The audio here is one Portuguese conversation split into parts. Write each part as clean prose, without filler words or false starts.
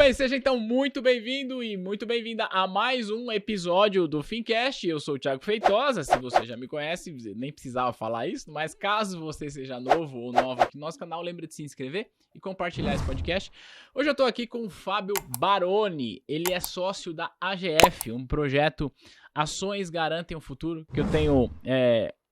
bem, seja então muito bem-vindo e muito bem-vinda a mais um episódio do Fincast. Eu sou o Thiago Feitosa, se você já me conhece, nem precisava falar isso, mas caso você seja novo ou nova aqui no nosso canal, lembre de se inscrever e compartilhar esse podcast. Hoje eu tô aqui com o Fábio Baroni, ele é sócio da AGF, um projeto Ações Garantem o Futuro, que eu tenho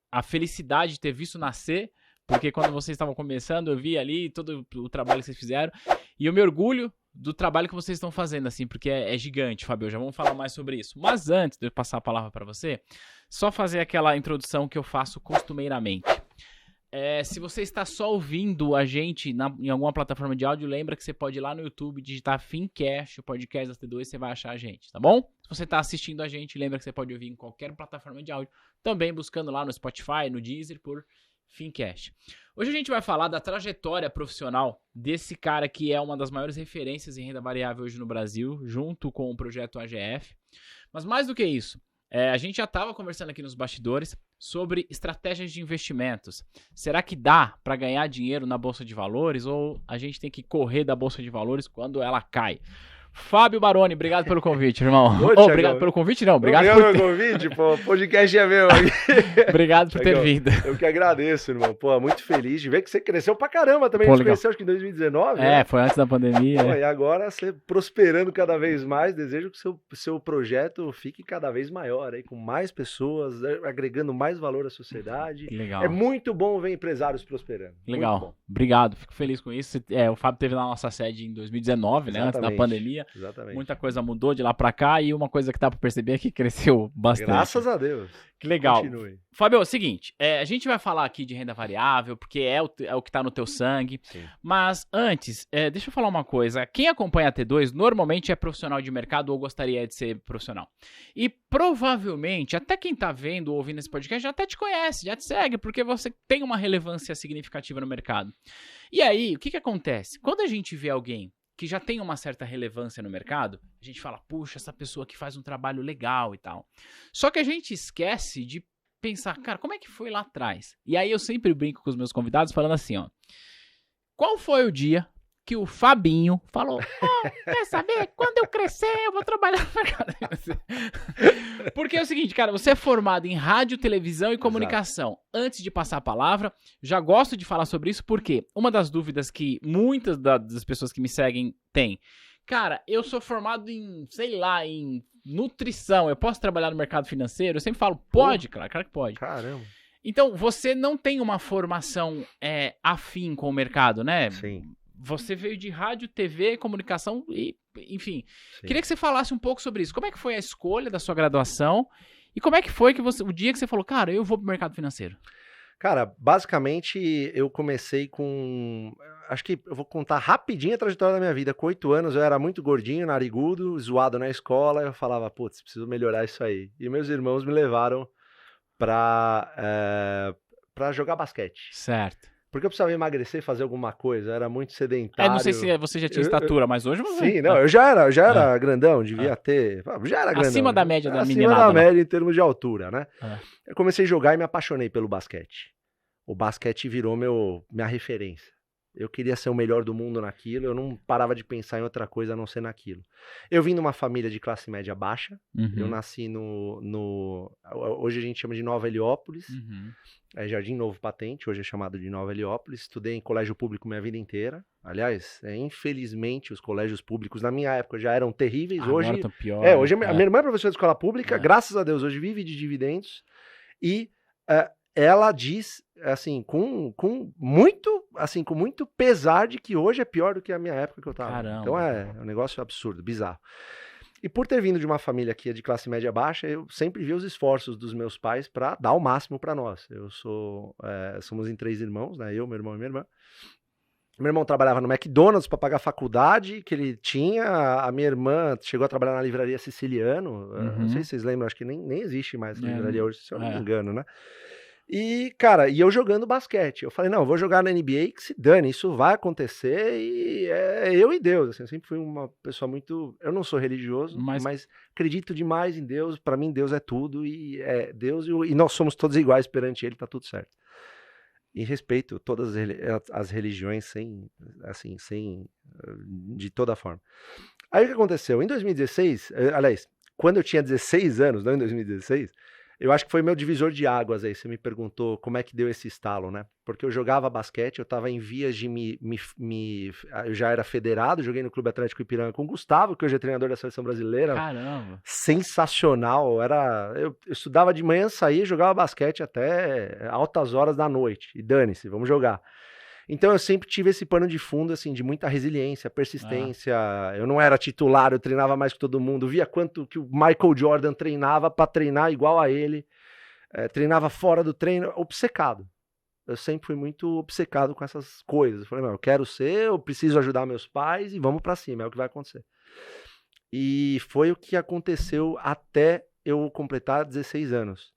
a felicidade de ter visto nascer, porque quando vocês estavam começando, eu vi ali todo o trabalho que vocês fizeram, e eu me orgulho do trabalho que vocês estão fazendo, assim, porque é gigante, Fábio, já vamos falar mais sobre isso. Mas antes de eu passar a palavra para você, só fazer aquela introdução que eu faço costumeiramente. Se você está só ouvindo a gente em alguma plataforma de áudio, lembra que você pode ir lá no YouTube, digitar Fincast, o podcast da T2, você vai achar a gente, tá bom? Se você está assistindo a gente, lembra que você pode ouvir em qualquer plataforma de áudio, também buscando lá no Spotify, no Deezer, por Fincast. Hoje a gente vai falar da trajetória profissional desse cara que é uma das maiores referências em renda variável hoje no Brasil, junto com o projeto AGF. Mas mais do que isso, a gente já estava conversando aqui nos bastidores sobre estratégias de investimentos. Será que dá para ganhar dinheiro na Bolsa de Valores ou a gente tem que correr da Bolsa de Valores quando ela cai? Fábio Baroni, obrigado pelo convite, irmão. Obrigado pelo convite, não. Obrigado pelo convite, pô. O podcast é meu. Obrigado por ter vindo. Eu que agradeço, irmão. Pô, muito feliz de ver que você cresceu pra caramba também. A gente conheceu acho que em 2019. Né? Foi antes da pandemia. Pô, e agora você prosperando cada vez mais. Desejo que o seu projeto fique cada vez maior, aí, com mais pessoas, agregando mais valor à sociedade. Legal. É muito bom ver empresários prosperando. Legal. Obrigado. Fico feliz com isso. O Fábio teve lá na nossa sede em 2019, né? Antes da pandemia. Exatamente. Muita coisa mudou de lá pra cá e uma coisa que dá pra perceber é que cresceu bastante. Graças a Deus. Que legal. Continue. Fábio, é o seguinte, a gente vai falar aqui de renda variável, porque é o que tá no teu sangue. Sim. Mas antes, deixa eu falar uma coisa. Quem acompanha a T2 normalmente é profissional de mercado ou gostaria de ser profissional. E provavelmente, até quem tá vendo ou ouvindo esse podcast já até te conhece, já te segue, porque você tem uma relevância significativa no mercado. E aí, o que acontece? Quando a gente vê alguém que já tem uma certa relevância no mercado, a gente fala, puxa, essa pessoa que faz um trabalho legal e tal. Só que a gente esquece de pensar, cara, como é que foi lá atrás? E aí eu sempre brinco com os meus convidados falando assim, ó, qual foi o dia que o Fabinho falou, quer saber? Quando eu crescer, eu vou trabalhar no mercado. Porque é o seguinte, cara, você é formado em rádio, televisão e comunicação. Exato. Antes de passar a palavra, já gosto de falar sobre isso, porque uma das dúvidas que muitas das pessoas que me seguem têm, cara, eu sou formado em, sei lá, em nutrição, eu posso trabalhar no mercado financeiro? Eu sempre falo, pode, claro que pode. Caramba. Então, você não tem uma formação afim com o mercado, né? Sim. Você veio de rádio, TV, comunicação e, enfim. Sim. Queria que você falasse um pouco sobre isso. Como é que foi a escolha da sua graduação e como é que foi o dia que você falou, cara, eu vou pro mercado financeiro? Cara, basicamente eu comecei com... Acho que eu vou contar rapidinho a trajetória da minha vida. Com 8 anos eu era muito gordinho, narigudo, zoado na escola. Eu falava, putz, preciso melhorar isso aí. E meus irmãos me levaram pra jogar basquete. Certo. Porque eu precisava emagrecer, fazer alguma coisa, eu era muito sedentário. Não sei se você já tinha estatura, mas hoje você... Sim, não, eu já era grandão, devia ter... Já era grandão. Acima da média da meninada. Acima da média em termos de altura, né? Eu comecei a jogar e me apaixonei pelo basquete. O basquete virou minha referência. Eu queria ser o melhor do mundo naquilo, eu não parava de pensar em outra coisa a não ser naquilo. Eu vim de uma família de classe média baixa, eu nasci hoje a gente chama de Nova Heliópolis, Jardim Novo Patente, hoje é chamado de Nova Heliópolis. Estudei em colégio público minha vida inteira. Aliás, infelizmente os colégios públicos na minha época já eram terríveis. Agora estão pior. Hoje a minha irmã é professora de escola pública, graças a Deus, hoje vive de dividendos. E ela diz, assim, com muito pesar de que hoje é pior do que a minha época que eu tava. Caramba. Então é um negócio absurdo, bizarro. E por ter vindo de uma família que é de classe média baixa, eu sempre vi os esforços dos meus pais para dar o máximo para nós. Somos em 3 irmãos, né? Eu, meu irmão e minha irmã. Meu irmão trabalhava no McDonald's para pagar a faculdade que ele tinha. A minha irmã chegou a trabalhar na livraria Siciliano. Não sei se vocês lembram, acho que nem existe mais essa livraria hoje, se eu não me engano, né? E, cara, eu jogando basquete. Eu falei, não, eu vou jogar na NBA, que se dane, isso vai acontecer e é eu e Deus. Assim, eu sempre fui uma pessoa muito... Eu não sou religioso, mas acredito demais em Deus. Pra mim, Deus é tudo e é Deus e nós somos todos iguais perante Ele, tá tudo certo. E respeito todas as religiões de toda forma. Aí o que aconteceu? Em 2016, aliás, quando eu tinha 16 anos, não em 2016, eu acho que foi meu divisor de águas aí. Você me perguntou como é que deu esse estalo, né? Porque eu jogava basquete, eu estava em vias de eu já era federado, joguei no Clube Atlético Ipiranga com o Gustavo, que hoje é treinador da seleção brasileira. Caramba! Sensacional. Eu estudava de manhã, saía, jogava basquete até altas horas da noite. E dane-se, vamos jogar. Então eu sempre tive esse pano de fundo, assim, de muita resiliência, persistência. Eu não era titular, eu treinava mais que todo mundo. Via quanto que o Michael Jordan treinava para treinar igual a ele. Treinava fora do treino, obcecado. Eu sempre fui muito obcecado com essas coisas. Eu falei, eu quero ser, eu preciso ajudar meus pais e vamos para cima, é o que vai acontecer. E foi o que aconteceu até eu completar 16 anos.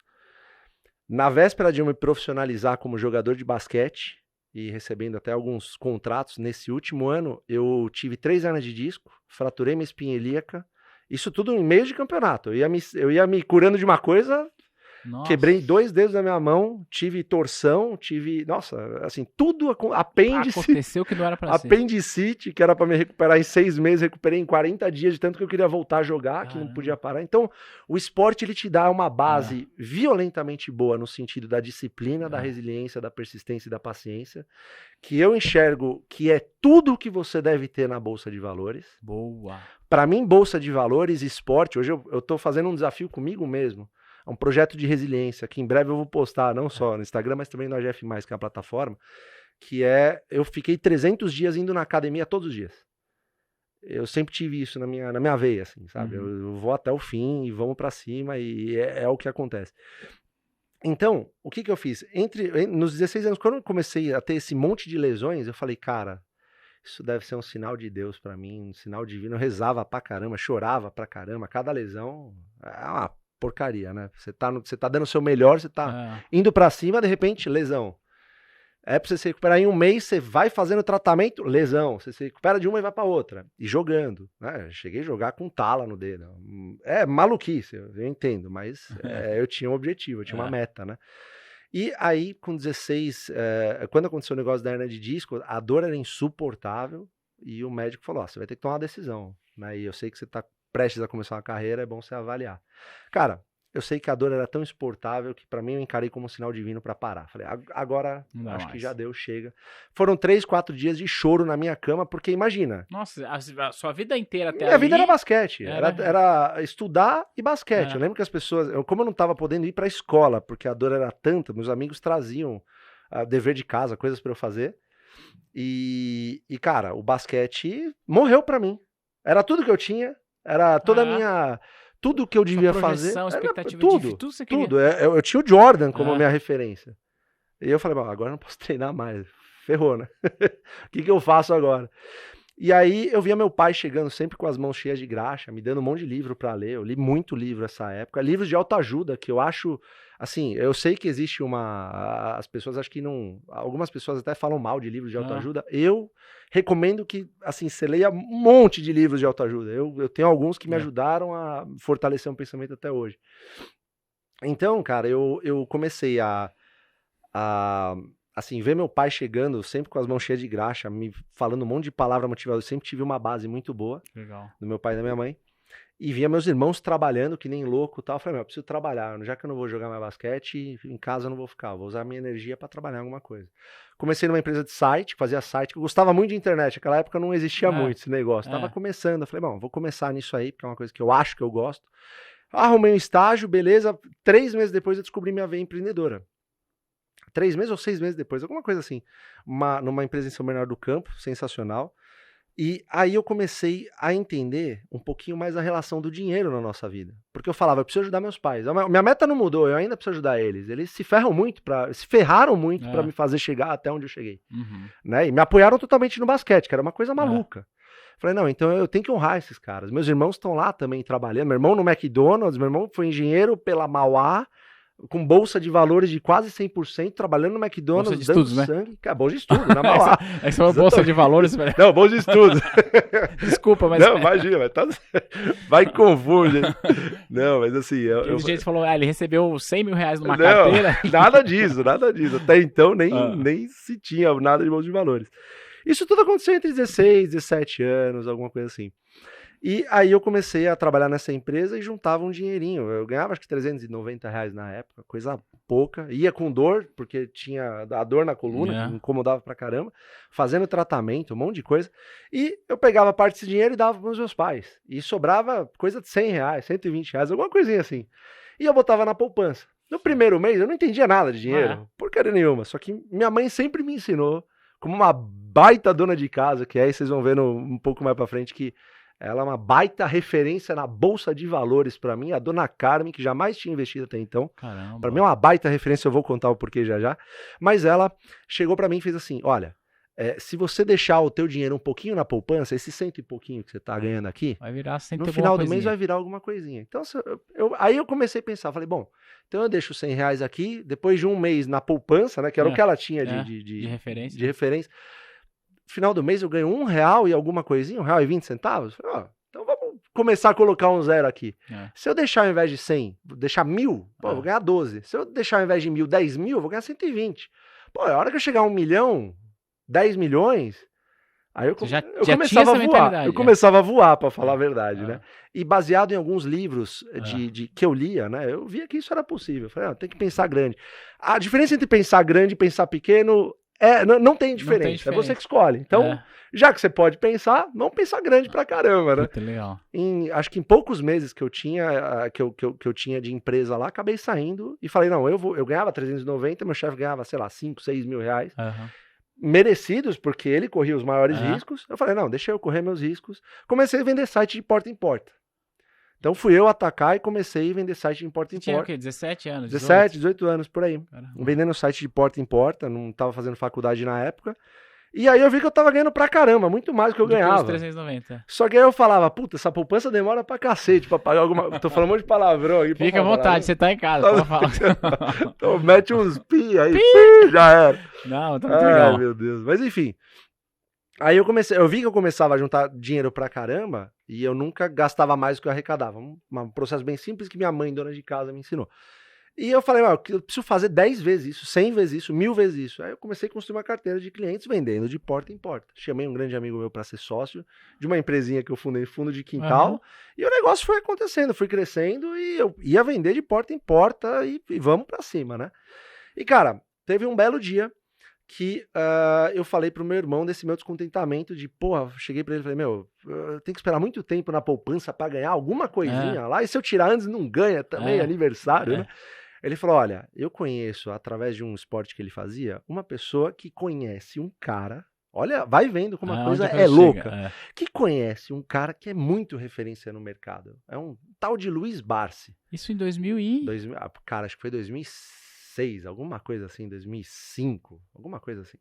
Na véspera de eu me profissionalizar como jogador de basquete, e recebendo até alguns contratos, nesse último ano, eu tive 3 hernias de disco, fraturei minha espinha ilíaca, isso tudo em meio de campeonato. Eu ia me curando de uma coisa, Nossa. Quebrei 2 dedos da minha mão, tive torção, nossa, assim, tudo, apêndice. Aconteceu que não era pra ser. Apendicite, que era pra me recuperar em 6 meses, recuperei em 40 dias, de tanto que eu queria voltar a jogar, que não podia parar. Então, o esporte, ele te dá uma base violentamente boa no sentido da disciplina, da resiliência, da persistência e da paciência, que eu enxergo que é tudo o que você deve ter na Bolsa de Valores. Boa. Pra mim, Bolsa de Valores e esporte, hoje eu tô fazendo um desafio comigo mesmo. É um projeto de resiliência, que em breve eu vou postar, não só no Instagram, mas também no AGF+, que é a plataforma, que eu fiquei 300 dias indo na academia todos os dias. Eu sempre tive isso na minha veia, assim, sabe? Eu vou até o fim e vamos pra cima e é o que acontece. Então, o que eu fiz? Nos 16 anos, quando eu comecei a ter esse monte de lesões, eu falei, cara, isso deve ser um sinal de Deus pra mim, um sinal divino. Eu rezava pra caramba, chorava pra caramba, cada lesão é uma porcaria, né? Você tá dando o seu melhor, você tá indo pra cima, de repente, lesão. É pra você se recuperar em um mês, você vai fazendo tratamento, lesão. Você se recupera de uma e vai pra outra. E jogando, né? Cheguei a jogar com tala no dedo. É maluquice, eu entendo, mas eu tinha um objetivo, eu tinha uma meta, né? E aí, com 16, quando aconteceu o negócio da hernia de disco, a dor era insuportável e o médico falou, você vai ter que tomar uma decisão, né? E eu sei que você tá prestes a começar uma carreira, é bom você avaliar. Cara, eu sei que a dor era tão insuportável que pra mim eu encarei como um sinal divino pra parar. Falei, agora acho que já deu, chega. Foram 3, 4 dias de choro na minha cama, porque imagina. Nossa, a sua vida inteira até minha vida era basquete, era estudar e basquete. Eu lembro que as pessoas, como eu não tava podendo ir pra escola, porque a dor era tanta, meus amigos traziam dever de casa, coisas pra eu fazer. E cara, o basquete morreu pra mim. Era tudo que eu tinha. Era toda a minha... Tudo que eu devia fazer... Expectativa tudo, tudo você queria. tudo. Eu tinha o Jordan como minha referência. E eu falei, agora eu não posso treinar mais. Ferrou, né? O que eu faço agora? E aí eu via meu pai chegando sempre com as mãos cheias de graxa, me dando um monte de livro para ler. Eu li muito livro nessa época. Livros de autoajuda, que eu acho... Assim, eu sei que existe as pessoas acho que não... Algumas pessoas até falam mal de livros de autoajuda. Eu recomendo que, assim, você leia um monte de livros de autoajuda. Eu tenho alguns que me ajudaram a fortalecer um pensamento até hoje. Então, cara, eu comecei assim, ver meu pai chegando sempre com as mãos cheias de graxa, me falando um monte de palavra motivadora. Eu sempre tive uma base muito boa. Legal. Do meu pai e da minha mãe. E via meus irmãos trabalhando que nem louco e tal. Eu falei, eu preciso trabalhar. Já que eu não vou jogar mais basquete, em casa eu não vou ficar. Eu vou usar a minha energia para trabalhar em alguma coisa. Comecei numa empresa de site, fazia site. Eu gostava muito de internet. Naquela época não existia muito esse negócio. Tava começando. Eu falei, vou começar nisso aí, porque é uma coisa que eu acho que eu gosto. Arrumei um estágio, beleza. 3 meses depois eu descobri minha veia empreendedora. 3 meses ou 6 meses depois, alguma coisa assim. Numa empresa em São Bernardo do Campo, sensacional. E aí eu comecei a entender um pouquinho mais a relação do dinheiro na nossa vida. Porque eu falava, eu preciso ajudar meus pais. Minha meta não mudou, eu ainda preciso ajudar eles. Eles se ferraram muito para me fazer chegar até onde eu cheguei. Né? E me apoiaram totalmente no basquete, que era uma coisa maluca. Falei, não, então eu tenho que honrar esses caras. Meus irmãos estão lá também trabalhando. Meu irmão no McDonald's, meu irmão foi engenheiro pela Mauá, com bolsa de valores de quase 100%, trabalhando no McDonald's, bolsa de estudos, sangue. Né? Bolsa de estudo, na Mauá. Essa é uma bolsa de valores. Não, bolsa de estudos. Desculpa, mas... Não, imagina, vai e confunde. Não, mas assim... O jeito falou, ele recebeu 100 mil reais numa carteira. Nada disso. Até então nem se tinha nada de bolsa de valores. Isso tudo aconteceu entre 16 e 17 anos, alguma coisa assim. E aí eu comecei a trabalhar nessa empresa e juntava um dinheirinho. Eu ganhava acho que R$390 na época, coisa pouca. Ia com dor, porque tinha a dor na coluna, que me incomodava pra caramba. Fazendo tratamento, um monte de coisa. E eu pegava parte desse dinheiro e dava pros meus pais. E sobrava coisa de R$100, R$120, alguma coisinha assim. E eu botava na poupança. No primeiro mês eu não entendia nada de dinheiro, porcaria nenhuma. Só que minha mãe sempre me ensinou, como uma baita dona de casa, que aí vocês vão ver um pouco mais pra frente, que ela é uma baita referência na Bolsa de Valores pra mim, a dona Carmen, que jamais tinha investido até então. Caramba. Pra mim é uma baita referência, eu vou contar o porquê já já. Mas ela chegou pra mim e fez assim, olha, se você deixar o teu dinheiro um pouquinho na poupança, esse cento e pouquinho que você tá ganhando aqui, vai virar no final do mês vai virar alguma coisinha. Então, aí eu comecei a pensar, falei, bom, então eu deixo R$100 aqui, depois de um mês na poupança, né, que era o que ela tinha de referência. Final do mês eu ganho R$1 e alguma coisinha, R$1,20. Falei, então vamos começar a colocar um zero aqui. Se eu deixar ao invés de 100, deixar 1.000, pô, eu vou ganhar 12. Se eu deixar ao invés de 1.000, 10.000, eu vou ganhar 120. Pô, a hora que eu chegar a 1 milhão, 10 milhões, aí eu começava a voar. Eu começava a voar, pra falar a verdade, né? E baseado em alguns livros que eu lia, né? Eu via que isso era possível. Eu falei, tem que pensar grande. A diferença entre pensar grande e pensar pequeno não tem diferença. É você que escolhe. Então, já que você pode pensar, vamos pensar grande pra caramba, né? Muito legal. Acho que em poucos meses que eu tinha, que eu tinha de empresa lá, acabei saindo e falei, não, eu ganhava 390, meu chefe ganhava, sei lá, 5, 6 mil reais. Merecidos, porque ele corria os maiores riscos. Eu falei, não, deixa eu correr meus riscos. Comecei a vender site de porta em porta. Então fui eu atacar e comecei a vender site de porta em porta. Tinha o quê? 17 anos? 17, 18 anos, por aí. Caramba. Vendendo site de porta em porta, não tava fazendo faculdade na época. E aí eu vi que eu tava ganhando pra caramba, muito mais do que eu ganhava. 390. Só que aí eu falava, puta, essa poupança demora pra cacete pra pagar alguma... Tô falando um monte de palavrão aqui. Fica à vontade, você tá em casa, pode falar. Então mete uns pi aí, pi, já era. Não, tá muito legal. Ai, meu Deus. Mas enfim. Aí eu vi que eu começava a juntar dinheiro pra caramba e eu nunca gastava mais do que eu arrecadava. Um processo bem simples que minha mãe, dona de casa, me ensinou. E eu falei, eu preciso fazer 10 vezes isso, 100 vezes isso, 1000 vezes isso. Aí eu comecei a construir uma carteira de clientes vendendo de porta em porta. Chamei um grande amigo meu para ser sócio de uma empresinha que eu fundei, fundo de quintal. E o negócio foi acontecendo, fui crescendo e eu ia vender de porta em porta e vamos para cima, né? E cara, teve um belo dia que eu falei pro meu irmão desse meu descontentamento de, porra, cheguei pra ele e falei, eu tenho que esperar muito tempo na poupança pra ganhar alguma coisinha lá, e se eu tirar antes não ganha também, aniversário, né? Ele falou, olha, eu conheço, através de um esporte que ele fazia, uma pessoa que conhece um cara, olha, vai vendo como a coisa é louca, que conhece um cara que é muito referência no mercado, é um tal de Luiz Barsi. Isso em 2000 e... Cara, acho que foi 2006, alguma coisa assim, 2005, alguma coisa assim.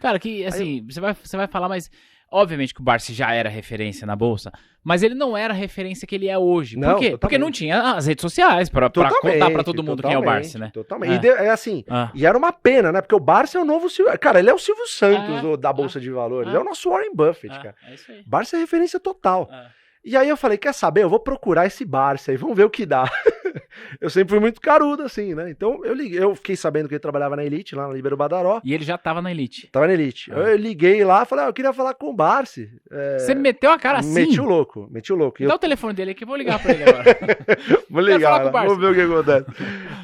Cara, que assim, você vai falar, mas obviamente que o Barsi já era referência na Bolsa, mas ele não era a referência que ele é hoje. Por quê? Totalmente. Porque não tinha as redes sociais pra contar pra todo mundo quem é o Barsi, né? Totalmente. E era uma pena, né? Porque o Barsi é o novo Silvio... Cara, ele é o Silvio Santos da Bolsa de Valores. É o nosso Warren Buffett, cara. É isso aí. Barsi é referência total. E aí eu falei, quer saber? Eu vou procurar esse Barsi aí, vamos ver o que dá. Eu sempre fui muito carudo, assim, né? Então eu fiquei sabendo que ele trabalhava na Elite, lá na Libero Badaró. E ele já tava na Elite. Tava na Elite. Eu liguei lá, falei, eu queria falar com o Barsi. Você meteu a cara assim? Meti o louco. Dá o telefone dele aqui, eu vou ligar pra ele agora. Vou ligar, vamos ver o que acontece.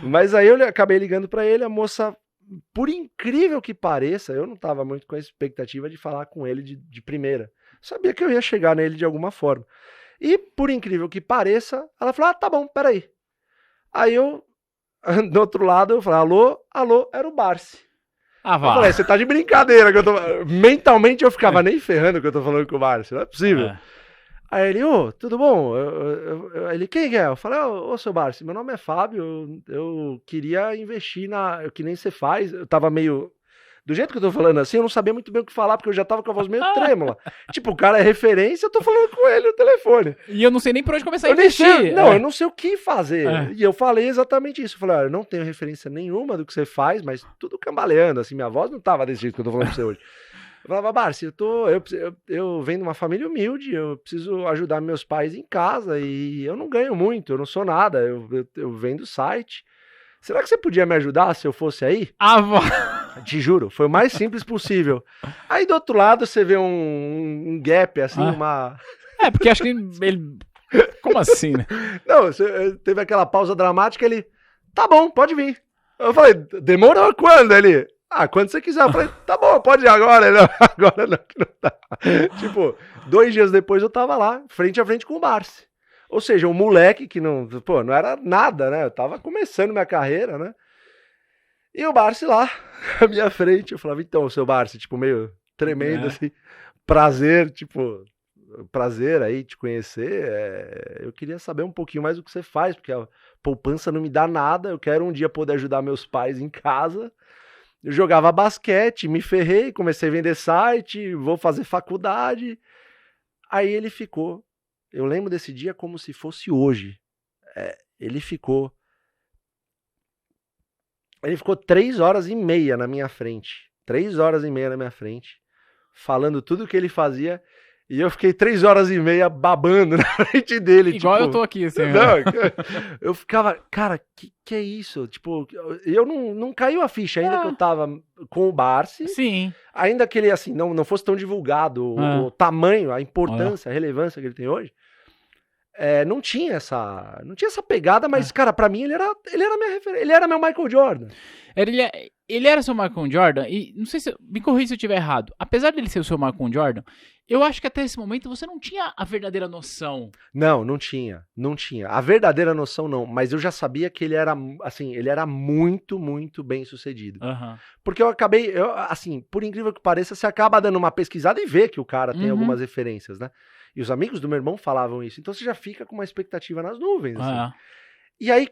Mas aí eu acabei ligando pra ele, a moça, por incrível que pareça, eu não tava muito com a expectativa de falar com ele de primeira. Sabia que eu ia chegar nele de alguma forma. E, por incrível que pareça, ela falou, tá bom, peraí. Aí eu, do outro lado, eu falei, alô, era o Barsi. Ah, vá. Eu falei, você tá de brincadeira. Que eu tô... Mentalmente eu ficava nem ferrando que eu tô falando com o Barsi, não é possível. É. Aí ele, tudo bom? Ele, quem é? Eu falei, seu Barsi, meu nome é Fábio, eu queria investir que nem você faz. Eu tava meio... Do jeito que eu tô falando assim, eu não sabia muito bem o que falar, porque eu já tava com a voz meio trêmula. Tipo, o cara é referência, eu tô falando com ele no telefone. E eu não sei nem por onde começar a Eu investir. eu não sei o que fazer. E eu falei exatamente isso. Eu falei, eu não tenho referência nenhuma do que você faz, mas tudo cambaleando, assim, minha voz não tava desse jeito que eu tô falando pra você hoje. Eu falava, Barsi, eu venho de uma família humilde, eu preciso ajudar meus pais em casa e eu não ganho muito, eu não sou nada, eu venho do site. Será que você podia me ajudar se eu fosse aí? Ah, vó. Te juro, foi o mais simples possível. Aí do outro lado você vê um gap, assim, uma... É, porque acho que ele... Como assim, né? Não, teve aquela pausa dramática, ele... Tá bom, pode vir. Eu falei, demorou quando? Ele... quando você quiser. Eu falei, tá bom, pode ir agora. Ele, agora não, que não tá. Tipo, 2 dias depois eu tava lá, frente a frente com o Barsi. Ou seja, um moleque que não era nada, né? Eu tava começando minha carreira, né? E o Barsi lá, à minha frente. Eu falava, então, seu Barsi, tipo, meio tremendo, assim. Prazer, tipo... Prazer aí te conhecer. Eu queria saber um pouquinho mais do que você faz, porque a poupança não me dá nada. Eu quero um dia poder ajudar meus pais em casa. Eu jogava basquete, me ferrei, comecei a vender site, vou fazer faculdade. Aí ele ficou. Eu lembro desse dia como se fosse hoje. Ele ficou 3h30 na minha frente. 3h30 na minha frente, falando tudo o que ele fazia. E eu fiquei 3h30 babando na frente dele. Igual tipo, eu tô aqui, assim. Não, eu ficava, cara, que é isso? Tipo, eu não caiu a ficha ainda que eu tava com o Barsi. Sim. Ainda que ele, assim, não fosse tão divulgado o tamanho, a importância, a relevância que ele tem hoje. Não tinha essa pegada, mas, cara, pra mim ele era minha referência. Ele era meu Michael Jordan. Ele era seu Michael Jordan, e não sei se... Me corrija se eu estiver errado. Apesar dele ser o seu Michael Jordan, eu acho que até esse momento você não tinha a verdadeira noção. Não tinha. A verdadeira noção não, mas eu já sabia que ele era, assim, ele era muito, muito bem sucedido. Uhum. Porque assim, por incrível que pareça, você acaba dando uma pesquisada e vê que o cara tem algumas referências, né? E os amigos do meu irmão falavam isso, então você já fica com uma expectativa nas nuvens, assim. E aí,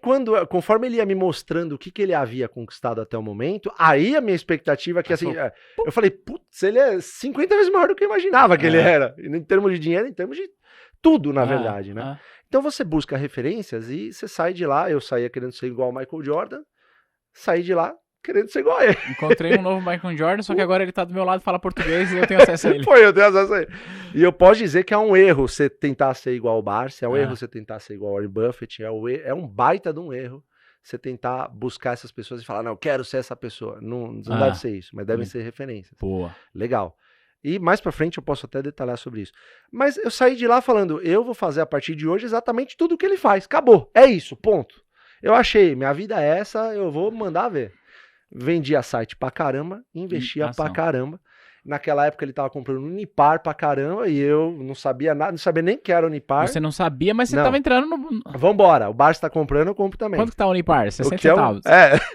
conforme ele ia me mostrando o que ele havia conquistado até o momento, aí a minha expectativa é que, assim, eu falei, putz, ele é 50 vezes maior do que eu imaginava que ele era. Em termos de dinheiro, em termos de tudo, na verdade, né? Então você busca referências e você sai de lá, eu saía querendo ser igual ao Michael Jordan, saí de lá querendo ser igual a ele. Encontrei um novo Michael Jordan, só que agora ele tá do meu lado, fala português e eu tenho acesso a ele. Eu tenho acesso a ele. E eu posso dizer que é um erro você tentar ser igual ao Barsi, é um erro você tentar ser igual ao Warren Buffett, é um baita de um erro você tentar buscar essas pessoas e falar, não, eu quero ser essa pessoa. Não deve ser isso, mas devem ser referências. Boa. Legal. E mais pra frente eu posso até detalhar sobre isso. Mas eu saí de lá falando, eu vou fazer a partir de hoje exatamente tudo o que ele faz. Acabou. É isso, ponto. Eu achei, minha vida é essa, eu vou mandar ver. Vendia site pra caramba, investia pra caramba. Naquela época ele tava comprando Unipar pra caramba e eu não sabia nada, não sabia nem que era Unipar. Você não sabia, mas você tava entrando no... Vambora, o Barsi tá comprando, eu compro também. Quanto que tá o Unipar? 60 centavos.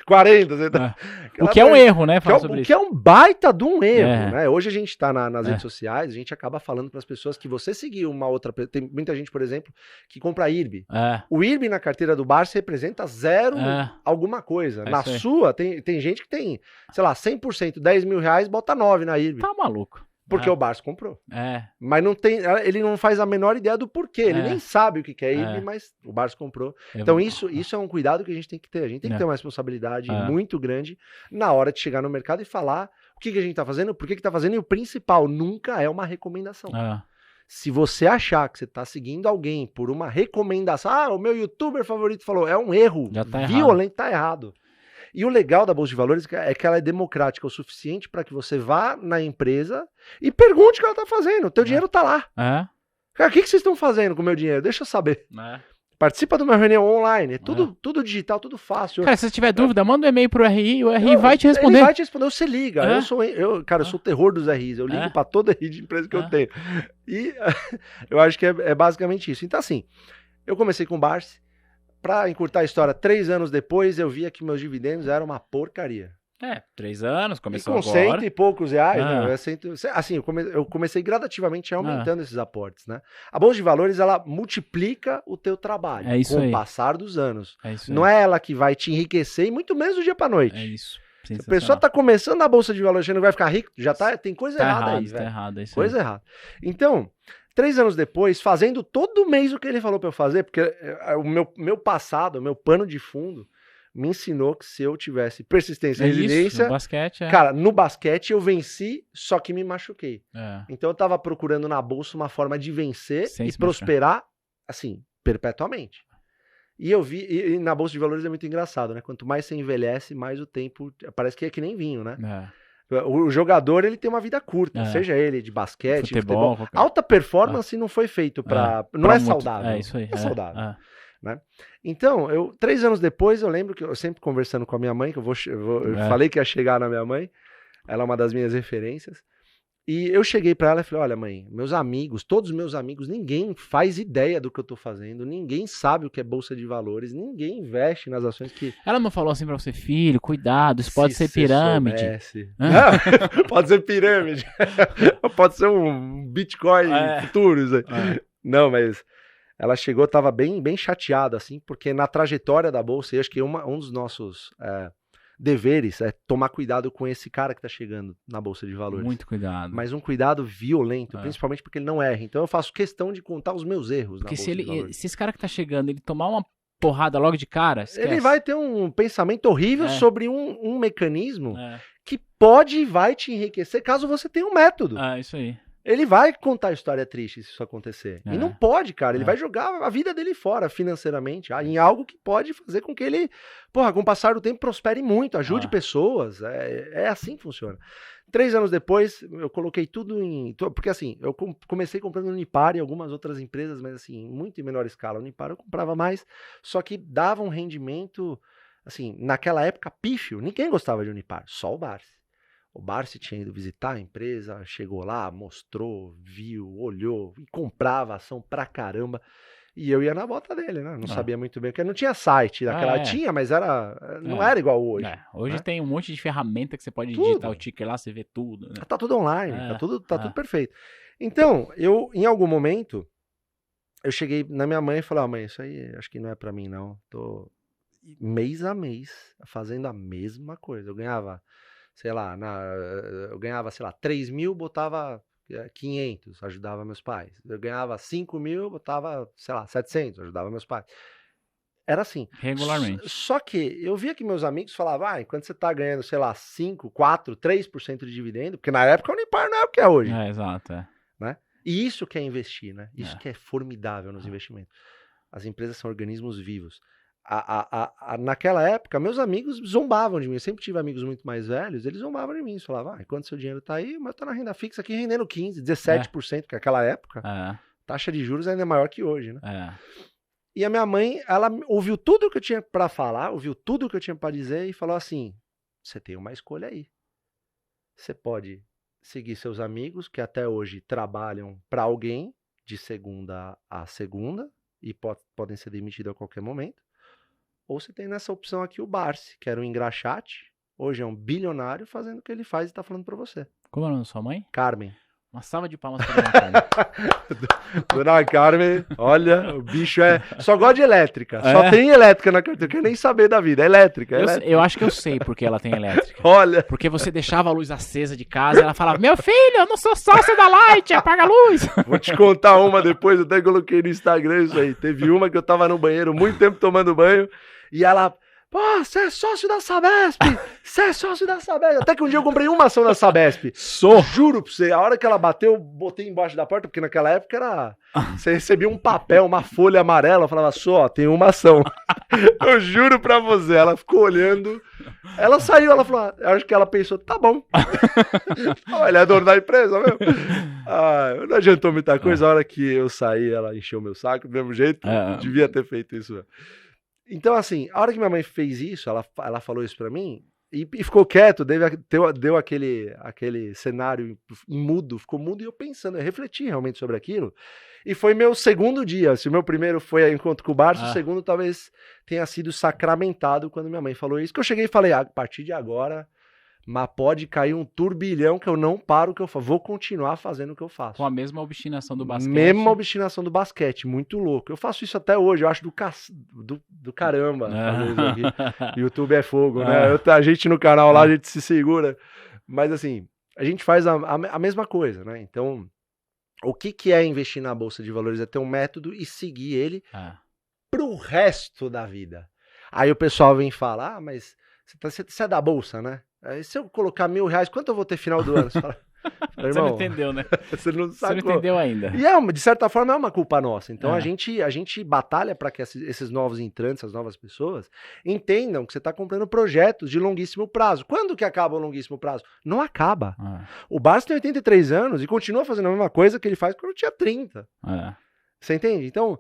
40 centavos. O que é um erro, né? O que é um baita de um erro, né? Hoje a gente tá nas redes sociais, a gente acaba falando pras pessoas que você seguir uma outra... Tem muita gente, por exemplo, que compra IRB. O IRB na carteira do Barsi representa 0 alguma coisa. Na sua, tem gente que tem, sei lá, 100%, 10 mil reais, bota 9 na IRB. Tá maluco. Porque o Barsi comprou. Mas ele não faz a menor ideia do porquê. Ele nem sabe o que é IRB, mas o Barsi comprou. Então isso é um cuidado que a gente tem que ter. A gente tem que ter uma responsabilidade muito grande na hora de chegar no mercado e falar o que a gente tá fazendo, por que tá fazendo. E o principal, nunca é uma recomendação. Se você achar que você tá seguindo alguém por uma recomendação, o meu youtuber favorito falou, é um erro violento, tá errado. E o legal da Bolsa de Valores é que ela é democrática o suficiente para que você vá na empresa e pergunte o que ela tá fazendo. O teu dinheiro tá lá. Cara, o que vocês estão fazendo com o meu dinheiro? Deixa eu saber. Participa de uma reunião online. É tudo digital, tudo fácil. Cara, se você tiver dúvida, manda um e-mail pro RI, o RI vai te responder. Ele vai te responder, você liga. Eu sou o terror dos RIs. Eu ligo para toda RI de empresa que eu tenho. E eu acho que é basicamente isso. Então, assim, eu comecei com o Barsi. Pra encurtar a história, 3 anos depois, eu via que meus dividendos eram uma porcaria. 3 anos, começou com agora. 100 e poucos reais, né? Assim, eu comecei gradativamente aumentando esses aportes, né? A Bolsa de Valores, ela multiplica o teu trabalho com o passar dos anos. Não é ela que vai te enriquecer, e muito menos do dia pra noite. É isso. Se a pessoa tá começando na Bolsa de Valores, achando que vai ficar rico, já tem coisa errada aí, velho. Tá errado, é isso coisa errada. Então... 3 anos depois, fazendo todo mês o que ele falou pra eu fazer, porque o meu passado, o meu pano de fundo, me ensinou que se eu tivesse persistência e resiliência... No basquete, Cara, no basquete eu venci, só que me machuquei. Então eu tava procurando na bolsa uma forma de vencer e prosperar, assim, perpetuamente. E eu vi, e na Bolsa de Valores é muito engraçado, né? Quanto mais você envelhece, mais o tempo... Parece que é que nem vinho, né? O jogador, ele tem uma vida curta, seja ele de basquete, futebol. Alta performance não foi feito pra... Não é saudável. É isso aí. É saudável. Né? Então, 3 anos depois, eu lembro que eu sempre conversando com a minha mãe, que eu falei que ia chegar na minha mãe, ela é uma das minhas referências, e eu cheguei pra ela e falei, olha mãe, meus amigos, todos os meus amigos, ninguém faz ideia do que eu tô fazendo, ninguém sabe o que é bolsa de valores, ninguém investe nas ações que... Ela não falou assim pra você, filho, cuidado, isso pode ser pirâmide. Não, pode ser pirâmide, pode ser um Bitcoin futuro, isso aí. Não, mas ela chegou, tava bem chateada, assim, porque na trajetória da bolsa, eu acho que um dos nossos... deveres é tomar cuidado com esse cara que tá chegando na bolsa de valores. Muito cuidado. Mas um cuidado violento, principalmente porque ele não erra. Então eu faço questão de contar os meus erros porque na bolsa de valores. Se esse cara que tá chegando, ele tomar uma porrada logo de cara, esquece. Ele vai ter um pensamento horrível sobre um mecanismo que pode e vai te enriquecer caso você tenha um método. Isso aí. Ele vai contar história triste se isso acontecer. E não pode, cara. Ele vai jogar a vida dele fora financeiramente em algo que pode fazer com que ele, com o passar do tempo, prospere muito, ajude pessoas. É assim que funciona. 3 anos depois, eu coloquei tudo em... Porque assim, eu comecei comprando Unipar e algumas outras empresas, mas assim, muito em menor escala. Unipar eu comprava mais, só que dava um rendimento, assim, naquela época, pífio. Ninguém gostava de Unipar, só o Barsi. O Barsi tinha ido visitar a empresa, chegou lá, mostrou, viu, olhou e comprava ação pra caramba. E eu ia na bota dele, né? Não sabia muito bem, porque não tinha site daquela. Tinha, mas não era igual hoje. Hoje tem um monte de ferramenta que você pode digitar o ticker lá, você vê tudo. Né? Tá tudo online, tá tudo perfeito. Então, em algum momento, eu cheguei na minha mãe e falei, mãe, isso aí acho que não é pra mim, não. Tô mês a mês fazendo a mesma coisa. Eu ganhava... eu ganhava, 3 mil, botava 500, ajudava meus pais. Eu ganhava 5 mil, botava, 700, ajudava meus pais. Era assim. Regularmente. Só que eu via que meus amigos falavam, enquanto você tá ganhando, 5, 4, 3% de dividendo, porque na época o Unipar não é o que é hoje. Exato, né? E isso que é investir, né? Isso que é formidável nos investimentos. As empresas são organismos vivos. Naquela época, meus amigos zombavam de mim. Eu sempre tive amigos muito mais velhos, eles zombavam de mim. Eles falavam, enquanto seu dinheiro tá aí, mas tá na renda fixa aqui rendendo 15%, 17%, porque naquela época, taxa de juros ainda é maior que hoje, né? E a minha mãe, ela ouviu tudo que eu tinha pra falar, ouviu tudo que eu tinha pra dizer e falou assim, você tem uma escolha aí. Você pode seguir seus amigos, que até hoje trabalham pra alguém, de segunda a segunda, e podem ser demitidos a qualquer momento. Ou você tem nessa opção aqui o Barsi, que era um engraxate, hoje é um bilionário fazendo o que ele faz e tá falando pra você. Como é o nome da sua mãe? Carmen. Uma salva de palmas pra Dona Carmen. Dona Carmen, olha, o bicho só gosta de elétrica. Só tem elétrica na carteira, quer nem saber da vida. É elétrica. Eu acho que eu sei porque ela tem elétrica. Olha. Porque você deixava a luz acesa de casa e ela falava, meu filho, eu não sou sócio da Light, apaga a luz. Vou te contar uma depois, eu até coloquei no Instagram isso aí. Teve uma que eu tava no banheiro, muito tempo tomando banho, e ela... você é sócio da Sabesp! Você é sócio da Sabesp! Até que um dia eu comprei uma ação da Sabesp. Juro pra você, a hora que ela bateu, eu botei embaixo da porta, porque naquela época era... Você recebia um papel, uma folha amarela, eu falava, tem uma ação. Eu juro pra você, ela ficou olhando, ela saiu, ela falou, acho que ela pensou, tá bom. Ele é dono da empresa mesmo. Não adiantou muita coisa, a hora que eu saí, ela encheu meu saco, do mesmo jeito, devia ter feito isso mesmo. Então, assim, a hora que minha mãe fez isso, ela falou isso pra mim, e ficou quieto, deu aquele cenário mudo, ficou mudo, e eu pensando, eu refleti realmente sobre aquilo, e foi meu segundo dia. Se o meu primeiro foi encontro com o Barsi, o segundo talvez tenha sido sacramentado quando minha mãe falou isso, que eu cheguei e falei, a partir de agora... Mas pode cair um turbilhão que eu não paro o que eu faço. Vou continuar fazendo o que eu faço. Com a mesma obstinação do basquete. Mesma obstinação do basquete. Muito louco. Eu faço isso até hoje. Eu acho do caramba. YouTube é fogo, né? A gente no canal lá, a gente se segura. Mas assim, a gente faz a mesma coisa, né? Então, o que é investir na Bolsa de Valores? É ter um método e seguir ele pro resto da vida. Aí o pessoal vem falar, mas você é da Bolsa, né? Aí se eu colocar R$1.000, quanto eu vou ter final do ano? Você fala, Você não entendeu, né? Você não Você não entendeu ainda. E de certa forma é uma culpa nossa. Então É. a gente batalha para que esses novos entrantes, as novas pessoas, entendam que você está comprando projetos de longuíssimo prazo. Quando que acaba o longuíssimo prazo? Não acaba. O Barça tem 83 anos e continua fazendo a mesma coisa que ele faz quando tinha 30. Você entende? Então,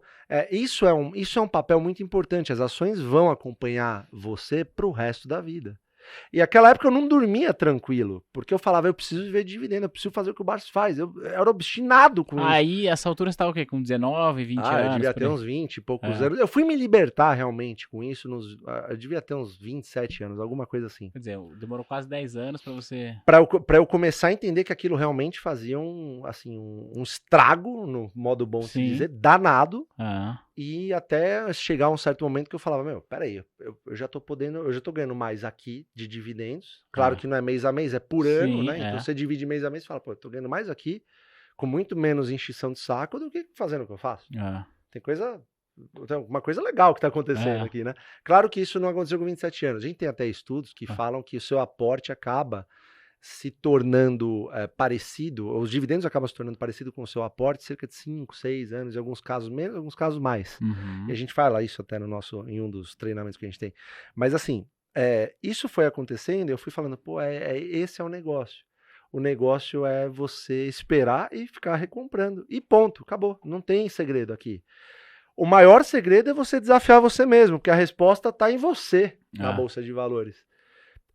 isso é um papel muito importante. As ações vão acompanhar você pro resto da vida. E naquela época eu não dormia tranquilo, porque eu falava, eu preciso viver de dividendo, eu preciso fazer o que o Barça faz. Eu era obstinado com isso. Aí, essa altura você estava o quê? Com 19, 20 anos? Eu devia ter uns 20 e poucos anos. Eu fui me libertar realmente com isso, eu devia ter uns 27 anos, alguma coisa assim. Quer dizer, demorou quase 10 anos pra você... Pra eu começar a entender que aquilo realmente fazia um estrago, no modo bom de se dizer, danado. E até chegar a um certo momento que eu falava, peraí, eu já tô ganhando mais aqui de dividendos. Claro que não é mês a mês, é por ano, né? Então você divide mês a mês e fala, eu tô ganhando mais aqui, com muito menos enchição de saco do que fazendo o que eu faço. Tem uma coisa legal que tá acontecendo aqui, né? Claro que isso não aconteceu com 27 anos. A gente tem até estudos que falam que o seu aporte acaba se tornando parecido, os dividendos acabam se tornando parecido com o seu aporte cerca de 5, 6 anos, em alguns casos menos, em alguns casos mais. E a gente fala isso até em um dos treinamentos que a gente tem. Mas assim, isso foi acontecendo e eu fui falando, esse é o negócio. O negócio é você esperar e ficar recomprando. E ponto, acabou. Não tem segredo aqui. O maior segredo é você desafiar você mesmo, porque a resposta está em você na Bolsa de Valores.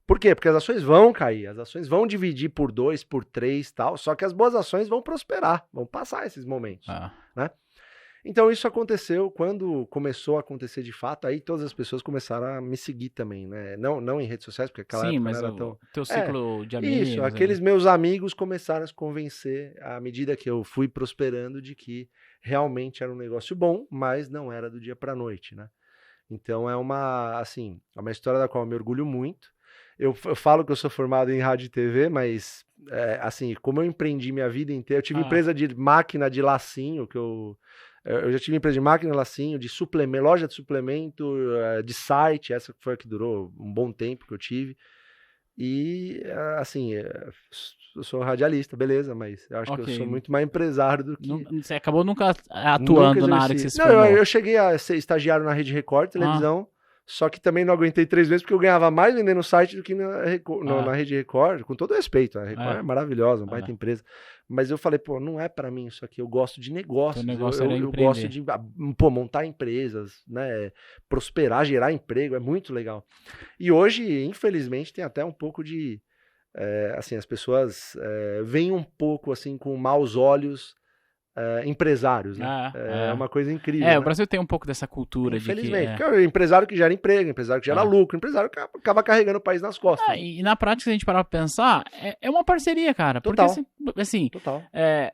Por quê? Porque as ações vão cair, as ações vão dividir por 2, por 3 e tal, só que as boas ações vão prosperar, vão passar esses momentos, né? Então isso aconteceu, quando começou a acontecer de fato, aí todas as pessoas começaram a me seguir também, né? Não em redes sociais, porque aquela época não era tão... teu ciclo de amigos... Isso, aqueles meus amigos começaram a se convencer, à medida que eu fui prosperando, de que realmente era um negócio bom, mas não era do dia para a noite, né? Então é uma história da qual eu me orgulho muito. Eu falo que eu sou formado em rádio e TV, mas, como eu empreendi minha vida inteira, eu tive empresa de máquina de lacinho, eu já tive empresa de máquina de lacinho, de suplemento, loja de suplemento, de site, essa foi a que durou um bom tempo que eu tive. E, eu sou radialista, beleza, mas eu acho que eu sou muito mais empresário do que... Você acabou nunca atuando na área que você se formou. Eu cheguei a ser estagiário na Rede Record, televisão, só que também não aguentei 3 meses, porque eu ganhava mais vendendo no site do que na Rede Record, com todo respeito. A Record é maravilhosa, uma baita empresa. Mas eu falei, não é pra mim isso aqui, eu gosto de negócios. Eu gosto de montar empresas, né? Prosperar, gerar emprego, é muito legal. E hoje, infelizmente, tem até um pouco de... as pessoas veem um pouco assim com maus olhos empresários, né? É uma coisa incrível. O né? Brasil tem um pouco dessa cultura Infelizmente, porque é o empresário que gera emprego, empresário que gera lucro, empresário que acaba carregando o país nas costas. E na prática, se a gente parar pra pensar, é uma parceria, cara. Total. Porque assim,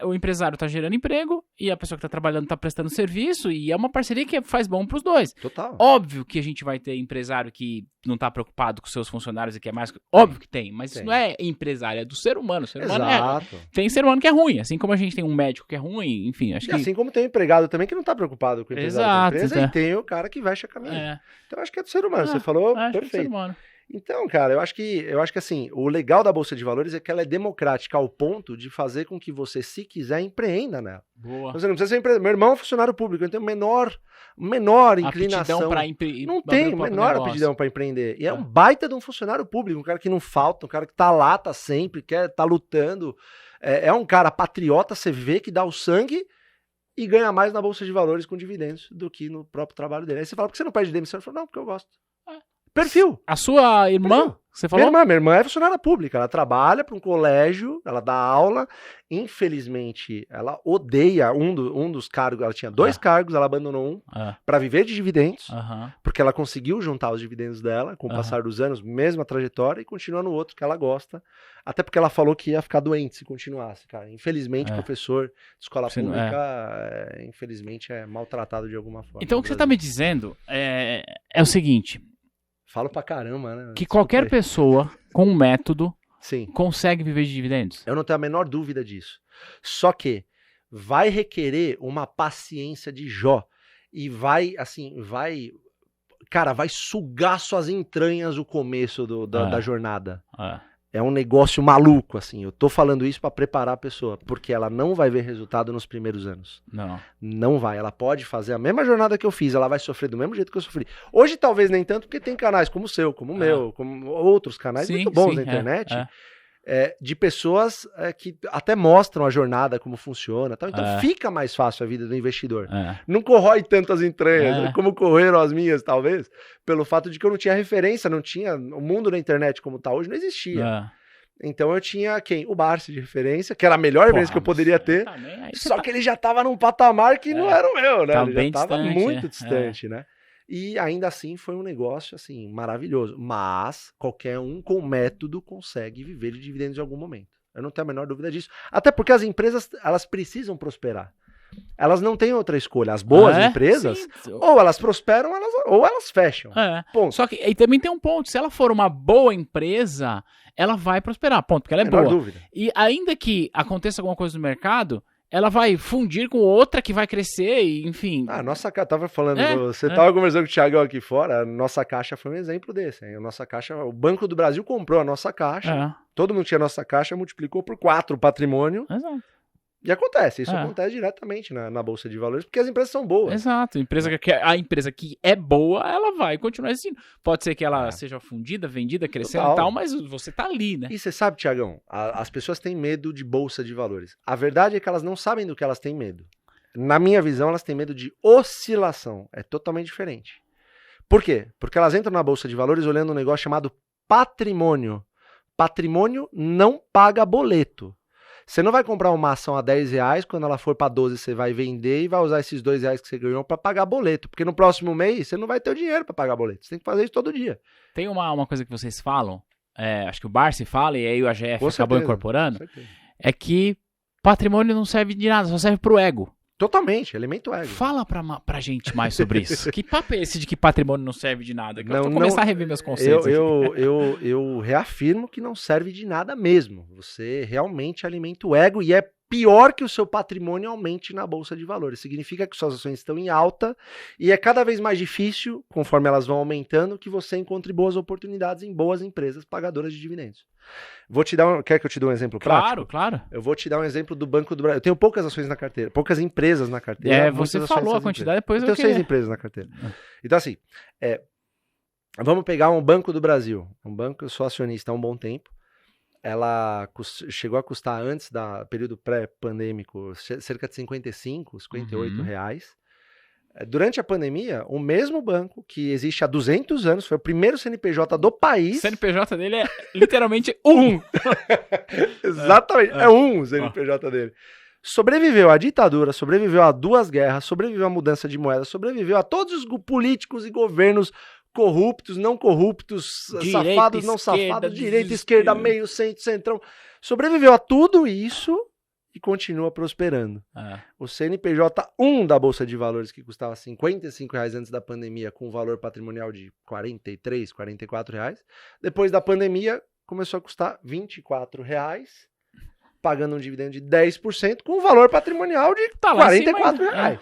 o empresário tá gerando emprego e a pessoa que tá trabalhando tá prestando serviço e é uma parceria que faz bom pros dois. Total. Óbvio que a gente vai ter empresário que não tá preocupado com seus funcionários e que é mais... Óbvio que tem, mas isso não é empresário, é do ser humano. O ser humano tem ser humano que é ruim, assim como a gente tem um médico que é ruim, enfim, acho que... Assim como tem um empregado também que não tá preocupado com o empresário da empresa e tem o cara que veste a camisa. Então acho que é do ser humano, você falou perfeito. É do ser humano. Então, cara, eu acho que assim, o legal da Bolsa de Valores é que ela é democrática ao ponto de fazer com que você, se quiser, empreenda nela. Boa. Você não precisa ser empreendedor. Meu irmão é funcionário público, ele tem menor inclinação. Não tem menor aptidão para empreender. E é um baita de um funcionário público, um cara que não falta, um cara que tá lá, tá sempre, tá lutando. É um cara patriota, você vê que dá o sangue e ganha mais na Bolsa de Valores com dividendos do que no próprio trabalho dele. Aí você fala, por que você não pede demissão? Ele fala, não, porque eu gosto. Perfil. A sua irmã, você falou? Minha irmã é funcionária pública, ela trabalha para um colégio, ela dá aula, infelizmente ela odeia um dos cargos, ela tinha 2 cargos, ela abandonou um para viver de dividendos, porque ela conseguiu juntar os dividendos dela com o passar dos anos, mesma trajetória, e continua no outro que ela gosta, até porque ela falou que ia ficar doente se continuasse, cara. Infelizmente, professor de escola pública, infelizmente, é maltratado de alguma forma. Então o que você está me dizendo é o seguinte... Falo pra caramba, né? Que qualquer pessoa com um método consegue viver de dividendos. Eu não tenho a menor dúvida disso. Só que vai requerer uma paciência de Jó. E vai sugar suas entranhas o começo da jornada. é um negócio maluco, assim. Eu tô falando isso para preparar a pessoa, porque ela não vai ver resultado nos primeiros anos. Não vai. Ela pode fazer a mesma jornada que eu fiz, ela vai sofrer do mesmo jeito que eu sofri. Hoje talvez nem tanto, porque tem canais como o seu, como o meu, como outros canais muito bons na internet, de pessoas que até mostram a jornada, como funciona. Tal. Então fica mais fácil a vida do investidor. Não corrói tanto as entranhas, como correram as minhas, talvez, pelo fato de que eu não tinha referência, não tinha... O mundo da internet como tá hoje não existia. Então eu tinha o Barsi de referência, que era a melhor referência que eu poderia ter, só que ele já tava num patamar que não era o meu, né? Ele já tava muito distante, né? E ainda assim foi um negócio assim maravilhoso. Mas qualquer um com método consegue viver de dividendos em algum momento. Eu não tenho a menor dúvida disso. Até porque as empresas, elas precisam prosperar. Elas não têm outra escolha. As boas empresas, ou elas prosperam, ou elas fecham. Ponto. Só que aí também tem um ponto. Se ela for uma boa empresa, ela vai prosperar. Ponto. Porque ela é boa. Dúvida. E ainda que aconteça alguma coisa no mercado, ela vai fundir com outra que vai crescer, e, enfim. Nossa caixa, tava falando, você tava conversando com o Thiagão aqui fora, a nossa caixa foi um exemplo desse. Hein? A nossa caixa, o Banco do Brasil comprou a nossa caixa, todo mundo tinha a nossa caixa, multiplicou por 4 o patrimônio. Exato. E acontece, isso acontece diretamente na Bolsa de Valores, porque as empresas são boas. Exato, a empresa que é boa, ela vai continuar existindo. Pode ser que ela seja fundida, vendida, crescendo e tal, mas você tá ali, né? E você sabe, Thiagão, as pessoas têm medo de Bolsa de Valores. A verdade é que elas não sabem do que elas têm medo. Na minha visão, elas têm medo de oscilação. É totalmente diferente. Por quê? Porque elas entram na Bolsa de Valores olhando um negócio chamado patrimônio. Patrimônio não paga boleto. Você não vai comprar uma ação a R$10, quando ela for para 12 você vai vender e vai usar esses R$2 que você ganhou para pagar boleto. Porque no próximo mês você não vai ter o dinheiro para pagar boleto. Você tem que fazer isso todo dia. Tem uma coisa que vocês falam, acho que o Barsi fala e aí o AGF acabou incorporando, é que patrimônio não serve de nada, só serve pro ego. Totalmente, elemento ego. Fala pra gente mais sobre isso. Que papo é esse de que patrimônio não serve de nada? Que eu vou começar a rever meus conceitos. Eu reafirmo que não serve de nada mesmo. Você realmente alimenta o ego e é pior que o seu patrimônio aumente na Bolsa de Valores. Significa que suas ações estão em alta e é cada vez mais difícil, conforme elas vão aumentando, que você encontre boas oportunidades em boas empresas pagadoras de dividendos. Quer que eu te dê um exemplo prático? Claro. Eu vou te dar um exemplo do Banco do Brasil. Eu tenho poucas ações na carteira, poucas empresas na carteira. Você falou a quantidade, depois eu tenho 6 empresas na carteira. Então assim, vamos pegar um Banco do Brasil. Um banco, eu sou acionista há um bom tempo. Ela chegou a custar, antes do período pré-pandêmico, cerca de 55, 58 reais. Durante a pandemia, o mesmo banco, que existe há 200 anos, foi o primeiro CNPJ do país. O CNPJ dele é literalmente um. Exatamente, é o CNPJ dele. Sobreviveu à ditadura, sobreviveu a 2 guerras, sobreviveu à mudança de moeda, sobreviveu a todos os políticos e governos corruptos, não corruptos, direita, safados, não safados, direita, esquerda, meio, centro, centrão. Sobreviveu a tudo isso e continua prosperando. O CNPJ 1 da Bolsa de Valores, que custava R$55 antes da pandemia, com valor patrimonial de R$43, R$44, depois da pandemia começou a custar R$24, pagando um dividendo de 10%, com um valor patrimonial de R$44.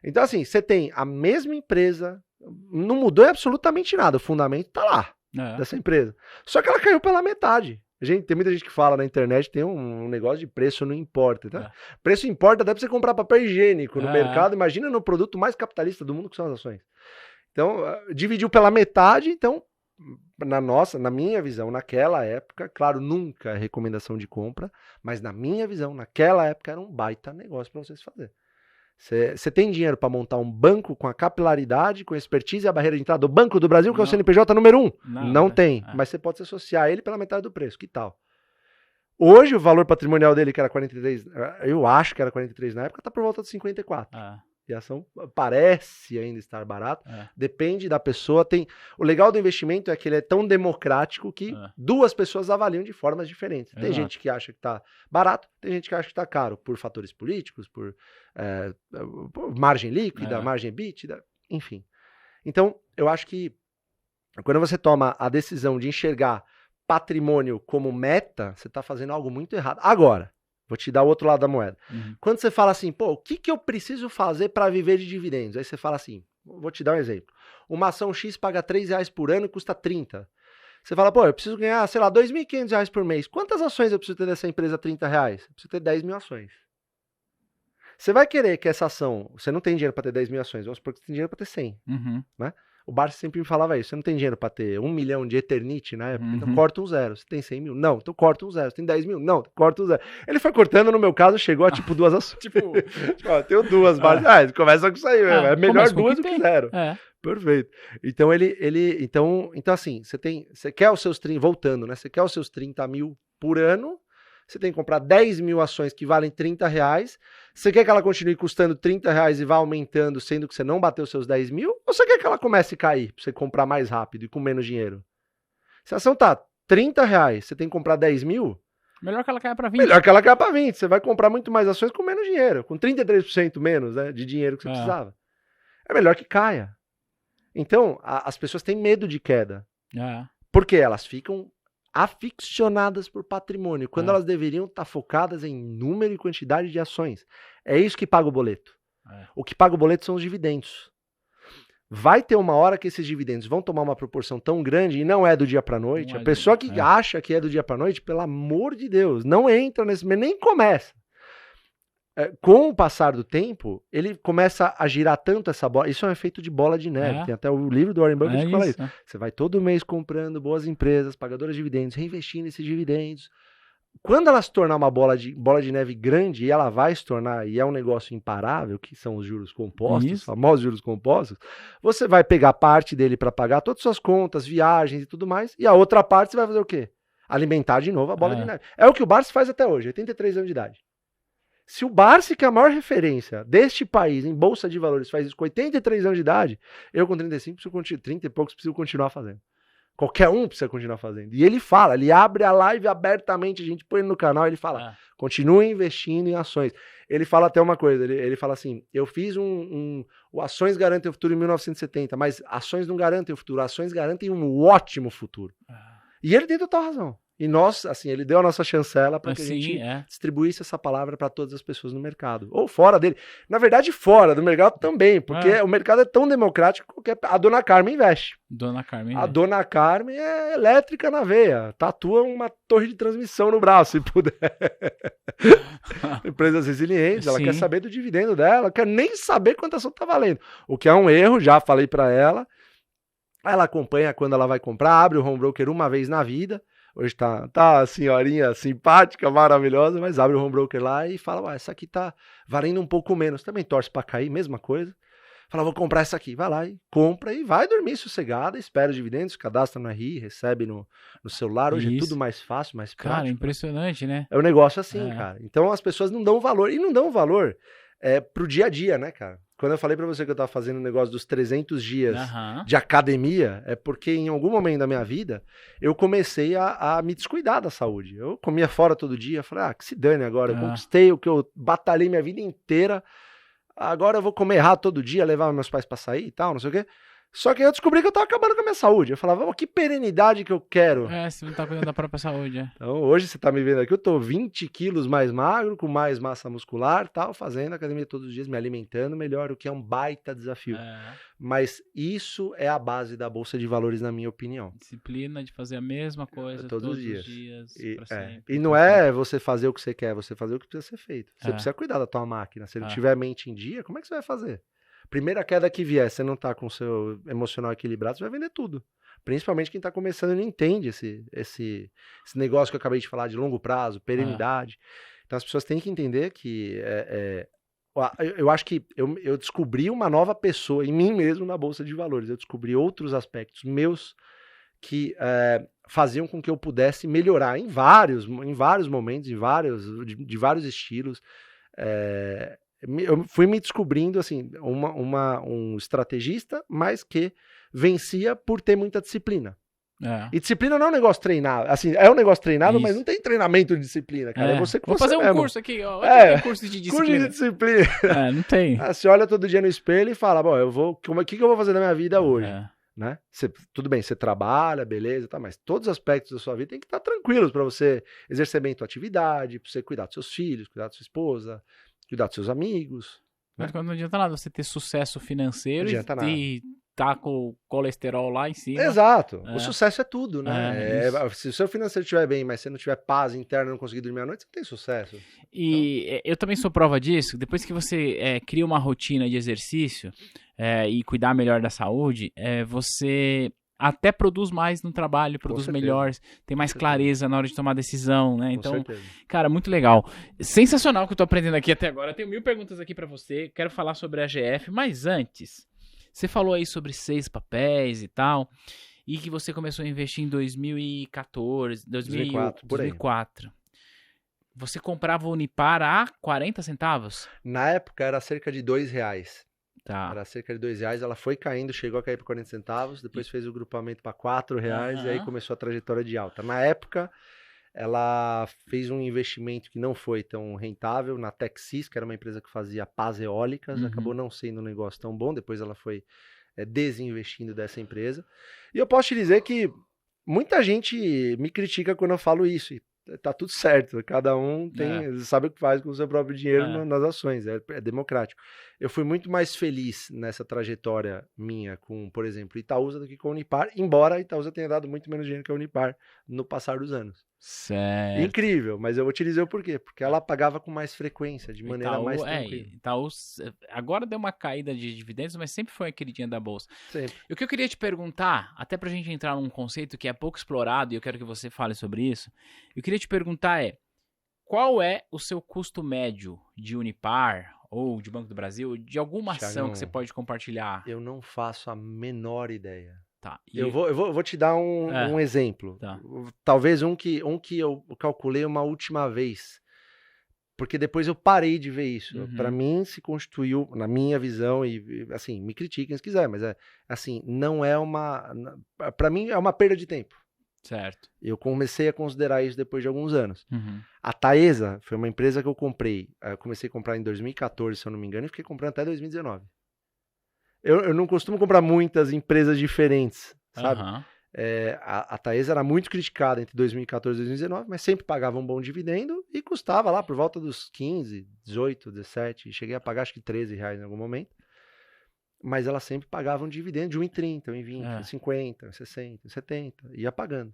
Então assim, você tem a mesma empresa, não mudou absolutamente nada, o fundamento tá lá, dessa empresa. Só que ela caiu pela metade. Tem muita gente que fala na internet, tem um negócio de preço não importa. Tá? Preço importa até pra você comprar papel higiênico no mercado, imagina no produto mais capitalista do mundo que são as ações. Então, dividiu pela metade, então, na minha visão, naquela época, claro, nunca é recomendação de compra, mas na minha visão, naquela época era um baita negócio para vocês fazerem. Você tem dinheiro para montar um banco com a capilaridade, com a expertise e a barreira de entrada do Banco do Brasil, que é o CNPJ número 1? Não tem, mas você pode se associar a ele pela metade do preço. Que tal? Hoje, o valor patrimonial dele, que era 43, eu acho que era 43 na época, está por volta de 54. E a ação parece ainda estar barata. Depende da pessoa. O legal do investimento é que ele é tão democrático que 2 pessoas avaliam de formas diferentes. Tem gente que acha que está barato, tem gente que acha que está caro, por fatores políticos, por margem líquida, margem EBITDA, enfim. Então, eu acho que quando você toma a decisão de enxergar patrimônio como meta, você está fazendo algo muito errado. Agora, vou te dar o outro lado da moeda. Quando você fala assim, o que eu preciso fazer para viver de dividendos? Aí você fala assim, vou te dar um exemplo. Uma ação X paga R$3 por ano e custa 30. Você fala, pô, eu preciso ganhar, sei lá, R$2.500 por mês. Quantas ações eu preciso ter dessa empresa a R$30? Eu preciso ter 10 mil ações. Você vai querer que essa ação... Você não tem dinheiro para ter 10 mil ações, vamos supor que você tem dinheiro para ter 100. Né? O Barça sempre me falava isso. Você não tem dinheiro para ter 1 milhão de Eternity na época, então corta um zero. Você tem 100 mil? Não, então corta um zero. Você tem 10 mil? Não, corta um zero. Ele foi cortando, no meu caso, chegou a tipo 2 ações. Tipo, ó, tenho 2 Barça. Começa com isso aí, é melhor 2 do que 0. Perfeito. Então, então assim, você quer os seus 30, voltando, né? Você quer os seus 30 mil por ano, você tem que comprar 10 mil ações que valem R$30. Você quer que ela continue custando R$30 e vá aumentando, sendo que você não bateu os seus 10 mil? Ou você quer que ela comece a cair, pra você comprar mais rápido e com menos dinheiro? Se a ação tá R$30, você tem que comprar 10 mil... Melhor que ela caia para 20. Melhor que ela caia para 20. Você vai comprar muito mais ações com menos dinheiro, com 33% menos, né, de dinheiro que você precisava. É melhor que caia. Então, as pessoas têm medo de queda. Porque elas ficam aficionadas por patrimônio, quando elas deveriam estar focadas em número e quantidade de ações. É isso que paga o boleto. O que paga o boleto são os dividendos. Vai ter uma hora que esses dividendos vão tomar uma proporção tão grande, e não é do dia para noite. A pessoa que acha que é do dia para noite, pelo amor de Deus, não entra nesse, nem começa. Com o passar do tempo, ele começa a girar tanto essa bola. Isso é um efeito de bola de neve. Tem até o livro do Warren Buffett que fala isso. Você vai todo mês comprando boas empresas, pagadoras de dividendos, reinvestindo esses dividendos. Quando ela se tornar uma bola de neve grande, e ela vai se tornar, e é um negócio imparável, que são os juros compostos, os famosos juros compostos, você vai pegar parte dele para pagar todas as suas contas, viagens e tudo mais, e a outra parte você vai fazer o quê? Alimentar de novo a bola de neve. É o que o Barça faz até hoje, 83 anos de idade. Se o Barça, que é a maior referência deste país em Bolsa de Valores, faz isso com 83 anos de idade, eu com 35, 30 e poucos, preciso continuar fazendo. Qualquer um precisa continuar fazendo. E ele fala, ele abre a live abertamente, a gente põe ele no canal, ele fala, continue investindo em ações. Ele fala até uma coisa, ele fala assim, eu fiz o Ações Garantem o Futuro em 1970, mas ações não garantem o futuro, ações garantem um ótimo futuro. E ele tem total razão. E nós, assim, ele deu a nossa chancela para que a gente distribuísse essa palavra para todas as pessoas no mercado. Ou fora dele. Na verdade, fora do mercado também, porque o mercado é tão democrático que a Dona Carmen investe. A Dona Carmen é elétrica na veia. Tatua uma torre de transmissão no braço, se puder. Empresas resilientes, ela quer saber do dividendo dela, ela quer nem saber quanto a ação está valendo. O que é um erro, já falei para ela. Ela acompanha quando ela vai comprar, abre o home broker uma vez na vida. Hoje tá a senhorinha simpática, maravilhosa, mas abre o home broker lá e fala, essa aqui tá valendo um pouco menos. Também torce para cair, mesma coisa. Fala, vou comprar essa aqui. Vai lá e compra e vai dormir sossegada, espera os dividendos, cadastra no RI, recebe no celular. Hoje é tudo mais fácil, mais prático. Cara, impressionante, né? É um negócio assim, cara. Então as pessoas não dão valor. E não dão valor pro dia a dia, né, cara? Quando eu falei pra você que eu tava fazendo um negócio dos 300 dias de academia, é porque em algum momento da minha vida, eu comecei a me descuidar da saúde. Eu comia fora todo dia, falei, que se dane agora, eu conquistei o que eu batalhei minha vida inteira, agora eu vou comer errado todo dia, levar meus pais pra sair e tal, não sei o quê. Só que eu descobri que eu tava acabando com a minha saúde. Eu falava, que perenidade que eu quero. Você não tá cuidando da própria saúde, Então, hoje você tá me vendo aqui, eu tô 20 quilos mais magro, com mais massa muscular, tal, fazendo academia todos os dias, me alimentando melhor, o que é um baita desafio. Mas isso é a base da Bolsa de Valores, na minha opinião. Disciplina de fazer a mesma coisa todos os dias pra sempre. E não é você fazer o que você quer, você fazer o que precisa ser feito. Você precisa cuidar da tua máquina. Se não tiver mente em dia, como é que você vai fazer? Primeira queda que vier, você não tá com o seu emocional equilibrado, você vai vender tudo. Principalmente quem tá começando e não entende esse negócio que eu acabei de falar de longo prazo, perenidade. Então as pessoas têm que entender que eu acho que eu descobri uma nova pessoa em mim mesmo na Bolsa de Valores. Eu descobri outros aspectos meus que faziam com que eu pudesse melhorar em vários momentos, de vários estilos. Eu fui me descobrindo assim, um estrategista, mas que vencia por ter muita disciplina. E disciplina não é um negócio treinado. Assim, é um negócio treinado, mas não tem treinamento de disciplina, cara. É você que Vou fazer um curso aqui, ó. Curso de disciplina. Curso de disciplina. Não tem. Você olha todo dia no espelho e fala, o que eu vou fazer na minha vida hoje? Né? Tudo bem, você trabalha, beleza, tá, mas todos os aspectos da sua vida tem que estar tranquilos para você exercer bem a tua atividade, para você cuidar dos seus filhos, cuidar da sua esposa, cuidar dos seus amigos. Mas não adianta nada você ter sucesso financeiro e tá com o colesterol lá em cima. Exato. O sucesso é tudo, né? É, se o seu financeiro estiver bem, mas você não tiver paz interna, não conseguir dormir à noite, você não tem sucesso. E eu também sou prova disso. Depois que você cria uma rotina de exercício e cuidar melhor da saúde, você até produz mais no trabalho, produz melhor, tem mais clareza na hora de tomar decisão, né? Então, cara, muito legal. Sensacional que eu tô aprendendo aqui até agora. Eu tenho 1000 perguntas aqui pra você. Quero falar sobre a AGF, mas antes, você falou aí sobre 6 papéis e tal, e que você começou a investir em 2004. Você comprava o Unipar a 40 centavos? Na época era cerca de R$2. Tá. Era cerca de R$2, ela foi caindo, chegou a cair para 40 centavos, depois fez o grupamento para R$4 e aí começou a trajetória de alta. Na época, ela fez um investimento que não foi tão rentável na Texis, que era uma empresa que fazia pás eólicas, acabou não sendo um negócio tão bom, depois ela foi desinvestindo dessa empresa. E eu posso te dizer que muita gente me critica quando eu falo isso, e tá tudo certo, cada um sabe o que faz com o seu próprio dinheiro nas ações, é democrático. Eu fui muito mais feliz nessa trajetória minha com, por exemplo, Itaúsa do que com a Unipar, embora a Itaúsa tenha dado muito menos dinheiro que a Unipar no passar dos anos. Certo. Incrível, mas eu vou te dizer o porquê, porque ela pagava com mais frequência, de maneira mais tranquila. Itaú agora deu uma caída de dividendos, mas sempre foi a queridinha da bolsa. Sempre. O que eu queria te perguntar, até pra gente entrar num conceito que é pouco explorado, e eu quero que você fale sobre isso, eu queria te perguntar qual é o seu custo médio de Unipar, ou de Banco do Brasil, de alguma ação que você pode compartilhar? Eu não faço a menor ideia. Tá. Eu vou te dar um exemplo. Tá. Talvez um que eu calculei uma última vez. Porque depois eu parei de ver isso. Para mim, se constituiu, na minha visão, e assim, me critiquem se quiser, mas assim, não é uma... Para mim, é uma perda de tempo. Certo. Eu comecei a considerar isso depois de alguns anos. A Taesa foi uma empresa que eu comprei. Eu comecei a comprar em 2014, se eu não me engano, e fiquei comprando até 2019. Eu não costumo comprar muitas empresas diferentes, sabe? A Taesa era muito criticada entre 2014 e 2019, mas sempre pagava um bom dividendo e custava lá por volta dos 15, 18, 17, cheguei a pagar acho que R$13 em algum momento. Mas ela sempre pagava um dividendo de 1,30, 1,20, 50, 60, 70, ia pagando.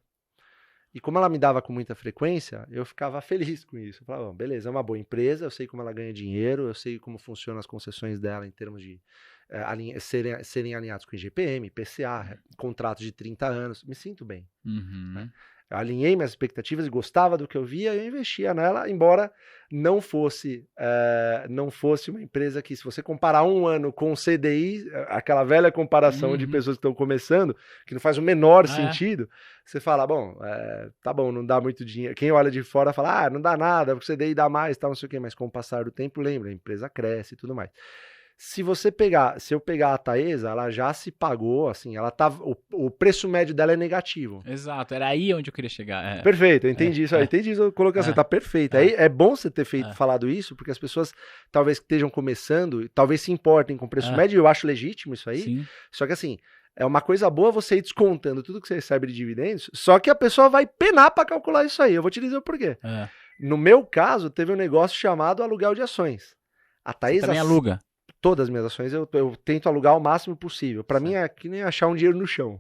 E como ela me dava com muita frequência, eu ficava feliz com isso. Eu falava, beleza, é uma boa empresa, eu sei como ela ganha dinheiro, eu sei como funcionam as concessões dela em termos de serem alinhados com IGPM, PCA, contratos de 30 anos, me sinto bem. Né? Eu alinhei minhas expectativas e gostava do que eu via, eu investia nela, embora não fosse uma empresa que, se você comparar um ano com o CDI, aquela velha comparação de pessoas que estão começando, que não faz o menor sentido, você fala, bom, tá bom, não dá muito dinheiro. Quem olha de fora fala, não dá nada, porque o CDI dá mais, tal, não sei o quê, mas com o passar do tempo, lembra, a empresa cresce e tudo mais. Se eu pegar a Taesa, ela já se pagou, assim, ela tá, o preço médio dela é negativo. Exato, era aí onde eu queria chegar. Perfeito, eu entendi isso, entendi isso, colocação, tá perfeito. Aí é bom você ter falado isso, porque as pessoas talvez que estejam começando, talvez se importem com o preço médio, eu acho legítimo isso aí. Sim. Só que assim, é uma coisa boa você ir descontando tudo que você recebe de dividendos, só que a pessoa vai penar para calcular isso aí, eu vou te dizer o porquê. No meu caso, teve um negócio chamado aluguel de ações. A Taesa você também aluga? Todas as minhas ações eu tento alugar o máximo possível. Para mim é que nem achar um dinheiro no chão.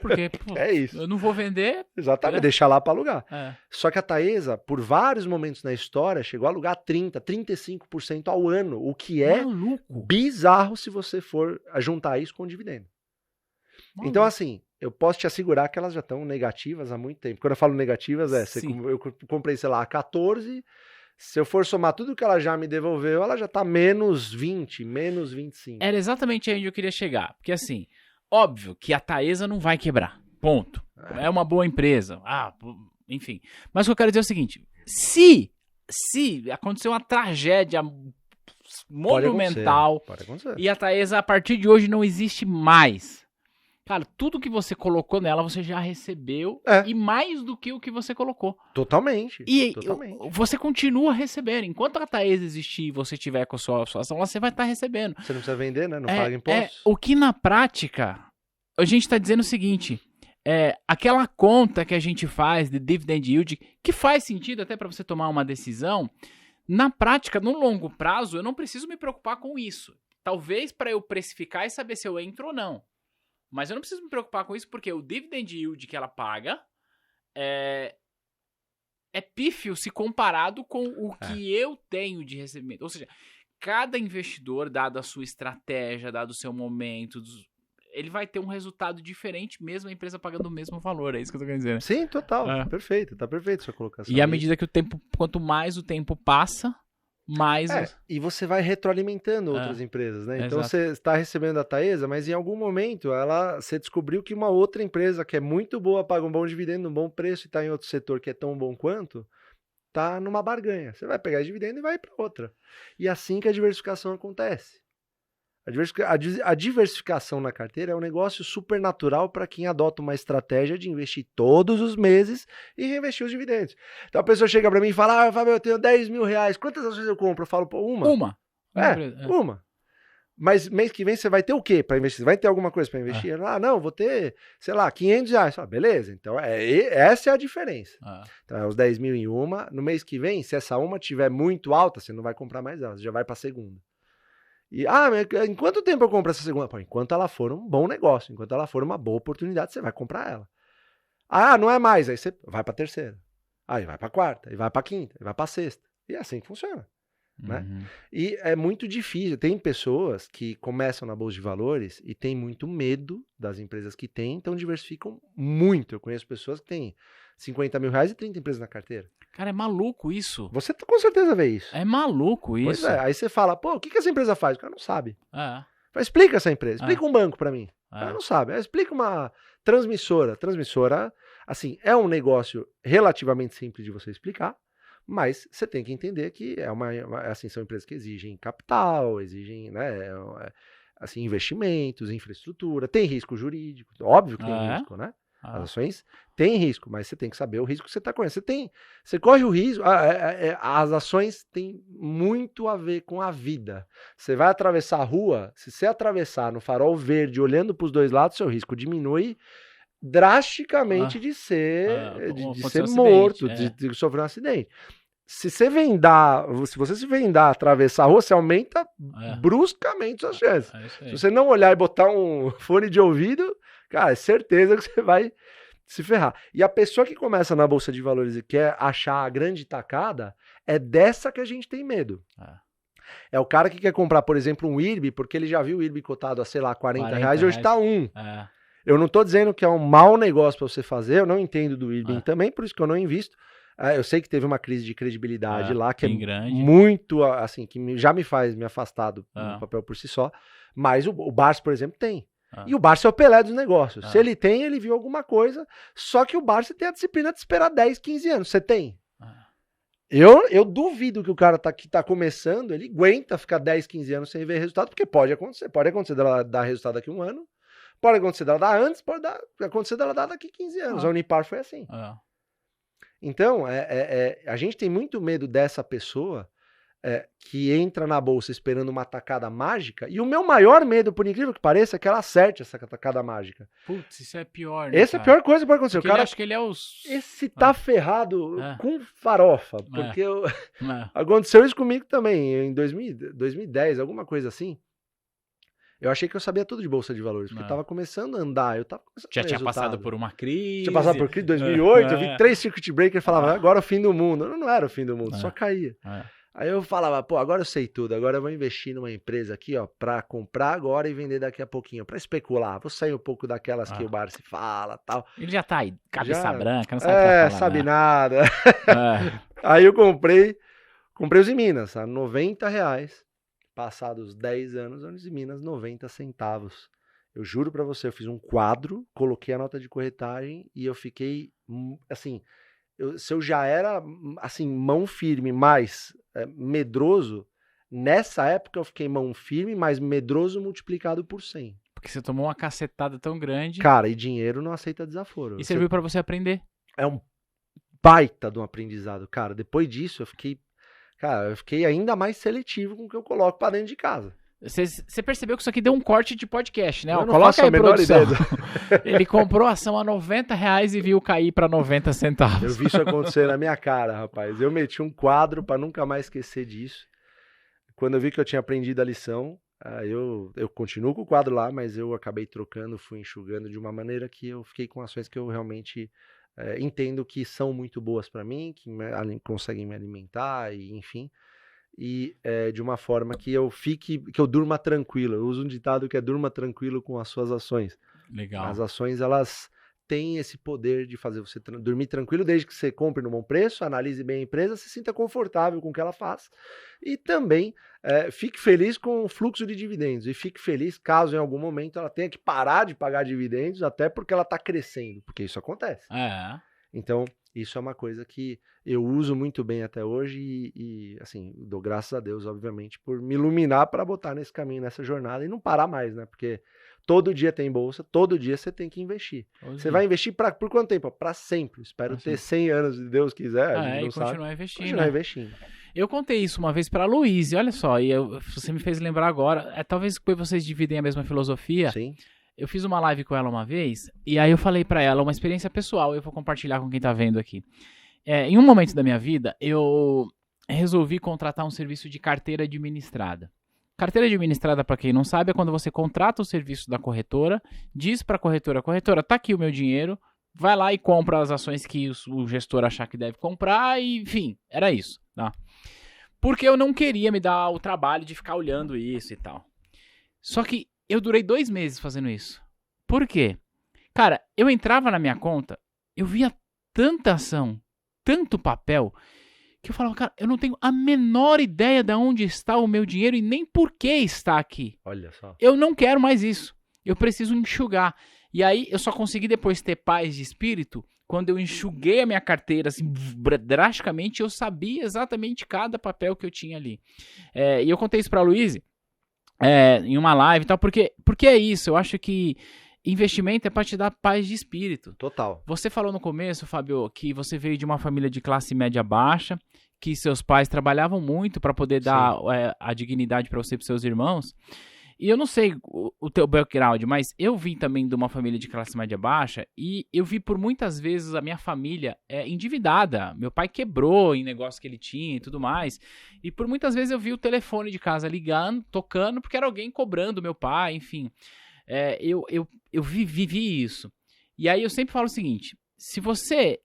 Porque é isso. Eu não vou vender. Exatamente, deixar lá para alugar. Só que a Taesa, por vários momentos na história, chegou a alugar 30%, 35% ao ano, o que é bizarro se você for juntar isso com o dividendo. Então, assim, eu posso te assegurar que elas já estão negativas há muito tempo. Quando eu falo negativas, eu comprei, sei lá, a 14... Se eu for somar tudo que ela já me devolveu, ela já tá menos 20, menos 25. Era exatamente aí onde eu queria chegar. Porque assim, óbvio que a Taesa não vai quebrar. Ponto. É uma boa empresa. Enfim. Mas o que eu quero dizer é o seguinte. Se acontecer uma tragédia monumental pode acontecer. E a Taesa a partir de hoje não existe mais. Cara, tudo que você colocou nela, você já recebeu, e mais do que o que você colocou. Totalmente. E você continua recebendo. Enquanto a Taesa existir e você tiver com a sua ação lá, você vai estar recebendo. Você não precisa vender, né? Não paga impostos. O que na prática, a gente está dizendo o seguinte, aquela conta que a gente faz de dividend yield, que faz sentido até para você tomar uma decisão, na prática, no longo prazo, eu não preciso me preocupar com isso. Talvez para eu precificar e saber se eu entro ou não. Mas eu não preciso me preocupar com isso, porque o dividend yield que ela paga é pífio se comparado com o que eu tenho de recebimento. Ou seja, cada investidor, dado a sua estratégia, dado o seu momento, ele vai ter um resultado diferente, mesmo a empresa pagando o mesmo valor. É isso que eu tô querendo dizer, né? Sim, total. Perfeito. Tá perfeito a sua colocação. E à medida que quanto mais o tempo passa, mais... E você vai retroalimentando outras empresas, né? Então Exato. você está recebendo a Taesa, mas em algum momento você descobriu que uma outra empresa que é muito boa, paga um bom dividendo, um bom preço e está em outro setor que é tão bom quanto, tá numa barganha. Você vai pegar esse dividendo e vai para outra. E assim que a diversificação acontece. A diversificação na carteira é um negócio super natural para quem adota uma estratégia de investir todos os meses e reinvestir os dividendos. Então a pessoa chega para mim e fala, Fábio, eu tenho 10 mil reais, quantas ações eu compro? Eu falo, pô, uma. Uma. Mas mês que vem você vai ter o quê para investir? Vai ter alguma coisa para investir? Não, vou ter, sei lá, 500 reais. Beleza, então essa é a diferença. Então é os 10 mil em uma. No mês que vem, se essa uma tiver muito alta, você não vai comprar mais ela, você já vai para a segunda. E, em quanto tempo eu compro essa segunda? Pô, enquanto ela for um bom negócio, enquanto ela for uma boa oportunidade, você vai comprar ela. Não é mais, aí você vai para a terceira. Aí vai para a quarta, aí vai para a quinta, aí vai para a sexta. E é assim que funciona. Né? E é muito difícil. Tem pessoas que começam na Bolsa de Valores e têm muito medo das empresas que têm, então diversificam muito. Eu conheço pessoas que têm 50 mil reais e 30 empresas na carteira. Cara, é maluco isso. Você com certeza vê isso. É maluco isso. Pois é, aí você fala, pô, o que essa empresa faz? O cara não sabe. Fala, explica essa empresa, explica um banco pra mim. O cara não sabe. Explica uma transmissora. Transmissora, assim, é um negócio relativamente simples de você explicar, mas você tem que entender que assim, são empresas que exigem capital, exigem, né, assim, investimentos, infraestrutura, tem risco jurídico, óbvio que tem risco, né? As ações têm risco, mas você tem que saber o risco que você está correndo. Você corre o risco. As ações têm muito a ver com a vida. Você vai atravessar a rua, se você atravessar no farol verde, olhando para os dois lados, seu risco diminui drasticamente de ser morto, de sofrer um acidente. Se você se vendar, atravessar a rua, você aumenta bruscamente suas chances. Se você não olhar e botar um fone de ouvido, cara, é certeza que você vai se ferrar. E a pessoa que começa na Bolsa de Valores e quer achar a grande tacada, é dessa que a gente tem medo. É o cara que quer comprar, por exemplo, um IRB, porque ele já viu o IRB cotado a, sei lá, 40 reais e hoje está 1. Eu não estou dizendo que é um mau negócio para você fazer, eu não entendo do IRB também, por isso que eu não invisto. Eu sei que teve uma crise de credibilidade lá, que é grande. Muito, assim, que já me faz me afastar do papel por si só. Mas o Barça, por exemplo, tem. E o Barça é o Pelé dos negócios. Se ele tem, ele viu alguma coisa. Só que o Barça tem a disciplina de esperar 10, 15 anos. Você tem? Eu duvido que o cara que tá começando, ele aguenta ficar 10, 15 anos sem ver resultado, porque pode acontecer. Pode acontecer dela dar resultado daqui a um ano, pode acontecer dela dar antes, pode acontecer dela dar daqui a 15 anos. A Unipar foi assim. Então, a gente tem muito medo dessa pessoa que entra na bolsa esperando uma tacada mágica, e o meu maior medo, por incrível que pareça, é que ela acerte essa tacada mágica. Putz, isso é pior, né, Essa é a pior coisa que pode acontecer. Porque o cara, acho que ele é os... Esse tá ferrado com farofa, porque aconteceu isso comigo também, em 2010, alguma coisa assim. Eu achei que eu sabia tudo de Bolsa de Valores, porque tava começando a andar, Já tinha passado por uma crise. Tinha passado por crise em 2008, eu vi 3 circuit breakers e falava, agora é o fim do mundo. Não era o fim do mundo, só caía. Aí eu falava, pô, agora eu sei tudo, agora eu vou investir numa empresa aqui, ó, pra comprar agora e vender daqui a pouquinho, pra especular. Vou sair um pouco daquelas que o Barça fala, tal. Ele já tá aí, cabeça branca, não sabe o que tá falando. Sabe nada. Aí eu comprei os em Minas, a R$90. Passados 10 anos, os em Minas, 90 centavos. Eu juro pra você, eu fiz um quadro, coloquei a nota de corretagem e eu fiquei, assim, se eu já era, assim, mão firme, mais medroso, nessa época eu fiquei mão firme, mas medroso multiplicado por 100. Porque você tomou uma cacetada tão grande. Cara, e dinheiro não aceita desaforo. E serviu pra você aprender. É um baita de um aprendizado, cara. Depois disso, eu fiquei ainda mais seletivo com o que eu coloco pra dentro de casa. Você percebeu que isso aqui deu um corte de podcast, né? Eu não Coloca faço aí, a menor produção. ideia. Ele comprou a ação a R$90 e viu cair pra 90 centavos. Eu vi isso acontecer na minha cara, rapaz. Eu meti um quadro pra nunca mais esquecer disso. Quando eu vi que eu tinha aprendido a lição, Eu continuo com o quadro lá, mas eu acabei trocando, fui enxugando de uma maneira que eu fiquei com ações que eu realmente entendo que são muito boas para mim, que conseguem me alimentar, e enfim. E de uma forma que eu durma tranquilo. Eu uso um ditado que é durma tranquilo com as suas ações. Legal. As ações, elas têm esse poder de fazer você dormir tranquilo, desde que você compre no bom preço, analise bem a empresa, se sinta confortável com o que ela faz e também fique feliz com o fluxo de dividendos e fique feliz caso em algum momento ela tenha que parar de pagar dividendos, até porque ela está crescendo, porque isso acontece. Então, isso é uma coisa que eu uso muito bem até hoje e assim, dou graças a Deus, obviamente, por me iluminar para botar nesse caminho, nessa jornada e não parar mais, né? Porque todo dia tem bolsa, todo dia você tem que investir. Você vai investir por quanto tempo? Para sempre. Espero ter 100 anos, se Deus quiser. A gente não sabe. Continuar investindo. Continuar investindo. Eu contei isso uma vez para a Luísa, olha só, você me fez lembrar agora, talvez vocês dividem a mesma filosofia. Sim. Eu fiz uma live com ela uma vez, e aí eu falei pra ela uma experiência pessoal, eu vou compartilhar com quem tá vendo aqui. Em um momento da minha vida, eu resolvi contratar um serviço de carteira administrada. Carteira administrada, pra quem não sabe, é quando você contrata o serviço da corretora, diz pra corretora, tá aqui o meu dinheiro, vai lá e compra as ações que o gestor achar que deve comprar, e enfim, era isso, tá? Porque eu não queria me dar o trabalho de ficar olhando isso e tal. Só que eu durei 2 meses fazendo isso. Por quê? Cara, eu entrava na minha conta, eu via tanta ação, tanto papel, que eu falava, cara, eu não tenho a menor ideia de onde está o meu dinheiro e nem por que está aqui. Olha só. Eu não quero mais isso. Eu preciso enxugar. E aí eu só consegui depois ter paz de espírito quando eu enxuguei a minha carteira assim, drasticamente, eu sabia exatamente cada papel que eu tinha ali. E eu contei isso pra Luísa. Em uma live e tal, porque é isso, eu acho que investimento é para te dar paz de espírito. Total. Você falou no começo, Fábio, que você veio de uma família de classe média baixa, que seus pais trabalhavam muito para poder dar a dignidade para você e para seus irmãos. E eu não sei o teu background, mas eu vim também de uma família de classe média baixa e eu vi por muitas vezes a minha família endividada. Meu pai quebrou em negócio que ele tinha e tudo mais. E por muitas vezes eu vi o telefone de casa ligando, tocando, porque era alguém cobrando meu pai, enfim. Eu vivi isso. E aí eu sempre falo o seguinte, se você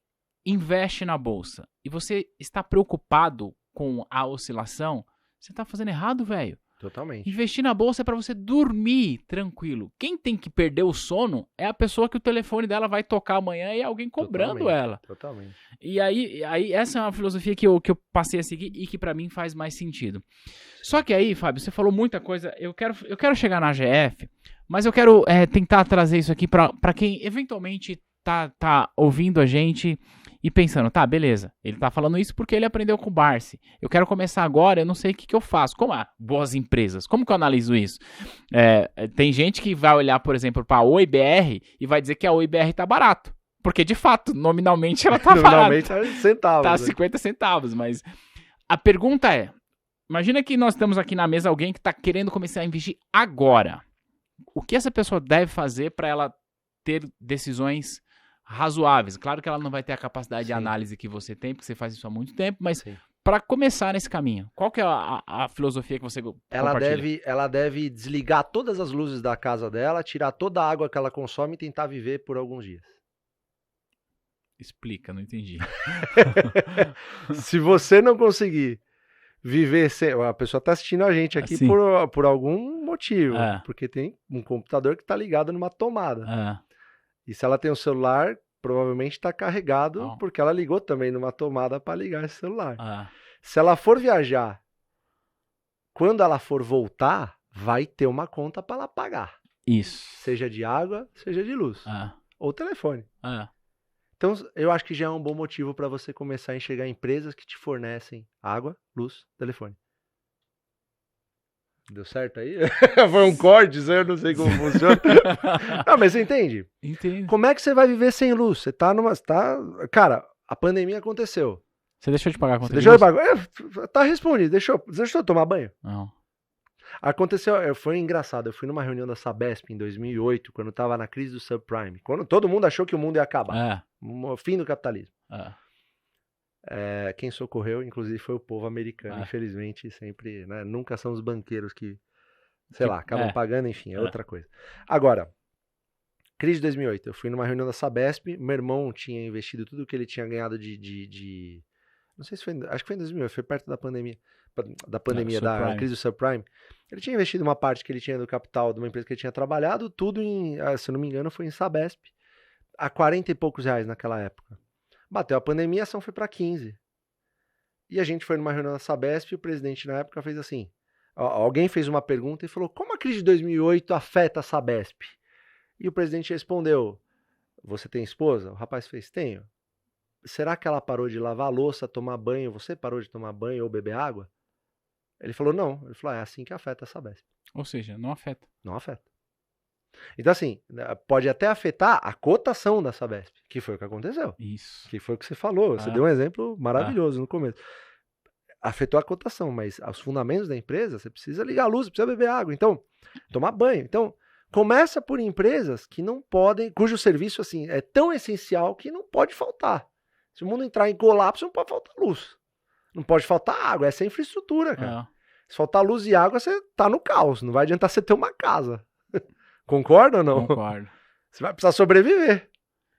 investe na bolsa e você está preocupado com a oscilação, você está fazendo errado, velho. Totalmente. Investir na bolsa é para você dormir tranquilo. Quem tem que perder o sono é a pessoa que o telefone dela vai tocar amanhã e é alguém cobrando ela. Totalmente. E aí essa é uma filosofia que eu passei a seguir e que para mim faz mais sentido. Só que aí, Fábio, você falou muita coisa. Eu quero chegar na AGF, mas eu quero tentar trazer isso aqui para quem eventualmente tá ouvindo a gente e pensando, tá, beleza, ele tá falando isso porque ele aprendeu com o Barsi. Eu quero começar agora, eu não sei o que eu faço. Como boas empresas? Como que eu analiso isso? Tem gente que vai olhar, por exemplo, para a OIBR e vai dizer que a OIBR tá barato. Porque, de fato, nominalmente ela tá barata. Nominalmente tá centavos. Tá 50 centavos, mas a pergunta é, imagina que nós estamos aqui na mesa alguém que tá querendo começar a investir agora. O que essa pessoa deve fazer para ela ter decisões razoáveis? Claro que ela não vai ter a capacidade de análise que você tem, porque você faz isso há muito tempo, mas para começar nesse caminho, qual que é a filosofia que você compartilha? Ela deve desligar todas as luzes da casa dela, tirar toda a água que ela consome e tentar viver por alguns dias. Explica, não entendi. Se você não conseguir viver sem... A pessoa está assistindo a gente aqui por algum motivo, porque tem um computador que está ligado numa tomada. E se ela tem um celular, provavelmente está carregado, porque ela ligou também numa tomada para ligar esse celular. Se ela for viajar, quando ela for voltar, vai ter uma conta para ela pagar. Isso. Seja de água, seja de luz. Ou telefone. Então, eu acho que já é um bom motivo para você começar a enxergar empresas que te fornecem água, luz, telefone. Deu certo aí? Foi um corte, eu não sei como funciona. Não, mas você entende? Entendo. Como é que você vai viver sem luz? Você tá numa... Cara, a pandemia aconteceu. Você deixou de pagar a conta de luz? Tá respondido. Deixa eu tomar banho? Não. Aconteceu, foi engraçado. Eu fui numa reunião da Sabesp em 2008, quando tava na crise do subprime. Quando todo mundo achou que o mundo ia acabar. O fim do capitalismo. Quem socorreu, inclusive, foi o povo americano. Infelizmente, sempre, né, nunca são os banqueiros que sei lá, acabam pagando, enfim, é outra coisa. Agora, crise de 2008, eu fui numa reunião da Sabesp, meu irmão tinha investido tudo que ele tinha ganhado não sei se foi, acho que foi em 2008, foi perto da pandemia, da crise do subprime. Ele tinha investido uma parte que ele tinha do capital de uma empresa que ele tinha trabalhado, tudo se eu não me engano, foi em Sabesp, a 40 e poucos reais naquela época. Bateu a pandemia, a ação foi para 15. E a gente foi numa reunião da Sabesp e o presidente na época fez assim, alguém fez uma pergunta e falou, como a crise de 2008 afeta a Sabesp? E o presidente respondeu, você tem esposa? O rapaz fez, tenho. Será que ela parou de lavar a louça, tomar banho? Você parou de tomar banho ou beber água? Ele falou, não. Ele falou, é assim que afeta a Sabesp. Ou seja, não afeta. Não afeta. Então, assim, pode até afetar a cotação da Sabesp, que foi o que aconteceu. Isso. Que foi o que você falou. Você deu um exemplo maravilhoso no começo. Afetou a cotação, mas os fundamentos da empresa, você precisa ligar a luz, precisa beber água. Então, tomar banho. Então, começa por empresas que não podem, cujo serviço, assim, é tão essencial que não pode faltar. Se o mundo entrar em colapso, não pode faltar luz. Não pode faltar água. Essa é a infraestrutura, cara. Se faltar luz e água, você tá no caos. Não vai adiantar você ter uma casa. Concorda ou não? Concordo. Você vai precisar sobreviver.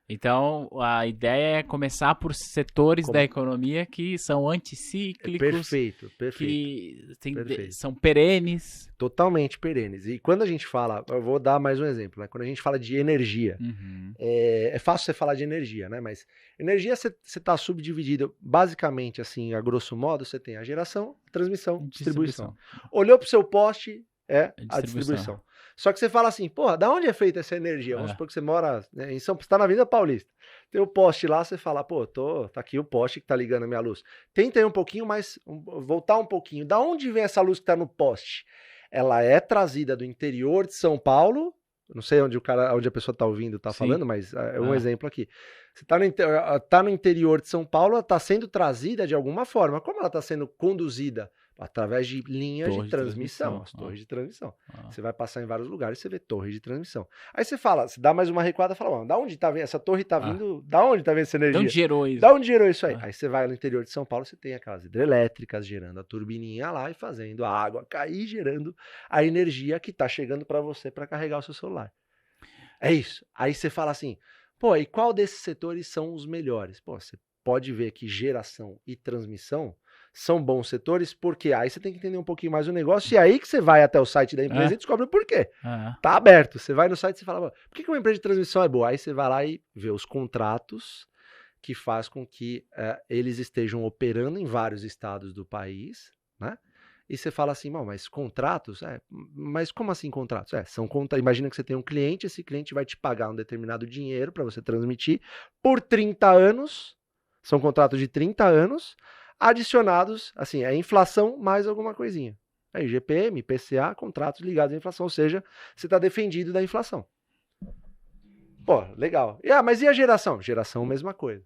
Então, a ideia é começar por setores da economia que são anticíclicos. Perfeito. Que são perenes. Totalmente perenes. E quando a gente fala, eu vou dar mais um exemplo, né? Quando a gente fala de energia, é fácil você falar de energia, né? Mas energia você está subdividido, basicamente, assim, a grosso modo, você tem a geração, a transmissão, distribuição. Olhou para o seu poste, a distribuição. Só que você fala assim, porra, da onde é feita essa energia? Vamos supor que você mora, né, em São Paulo, você tá na Avenida Paulista. Tem o poste lá, você fala, pô, tá aqui o poste que tá ligando a minha luz. Tenta ir um pouquinho mais, voltar um pouquinho. Da onde vem essa luz que tá no poste? Ela é trazida do interior de São Paulo, não sei onde a pessoa tá ouvindo, tá falando, mas é um exemplo aqui. Você tá no interior de São Paulo, ela tá sendo trazida de alguma forma. Como ela tá sendo conduzida? Através de linhas de transmissão, as torres de transmissão. Você vai passar em vários lugares, você vê torres de transmissão. Aí você fala, você dá mais uma recuada e fala, da onde tá vindo? Essa torre tá vindo, da onde tá vindo essa energia? De onde gerou isso? Da onde gerou isso aí? Aí você vai no interior de São Paulo, você tem aquelas hidrelétricas gerando a turbininha lá e fazendo a água cair, gerando a energia que tá chegando para você para carregar o seu celular. É isso. Aí você fala assim, pô, e qual desses setores são os melhores? Pô, você pode ver que geração e transmissão são bons setores, porque aí você tem que entender um pouquinho mais o negócio, e aí que você vai até o site da empresa e descobre o porquê. Tá aberto. Você vai no site e fala, por que uma empresa de transmissão é boa? Aí você vai lá e vê os contratos que faz com que eles estejam operando em vários estados do país, né? E você fala assim, mas contratos? Mas como assim contratos? Imagina que você tem um cliente, esse cliente vai te pagar um determinado dinheiro para você transmitir por 30 anos, são contratos de 30 anos, adicionados, assim, a inflação mais alguma coisinha. Aí, IGPM, IPCA, contratos ligados à inflação, ou seja, você está defendido da inflação. Pô, legal. Mas e a geração? Geração, mesma coisa.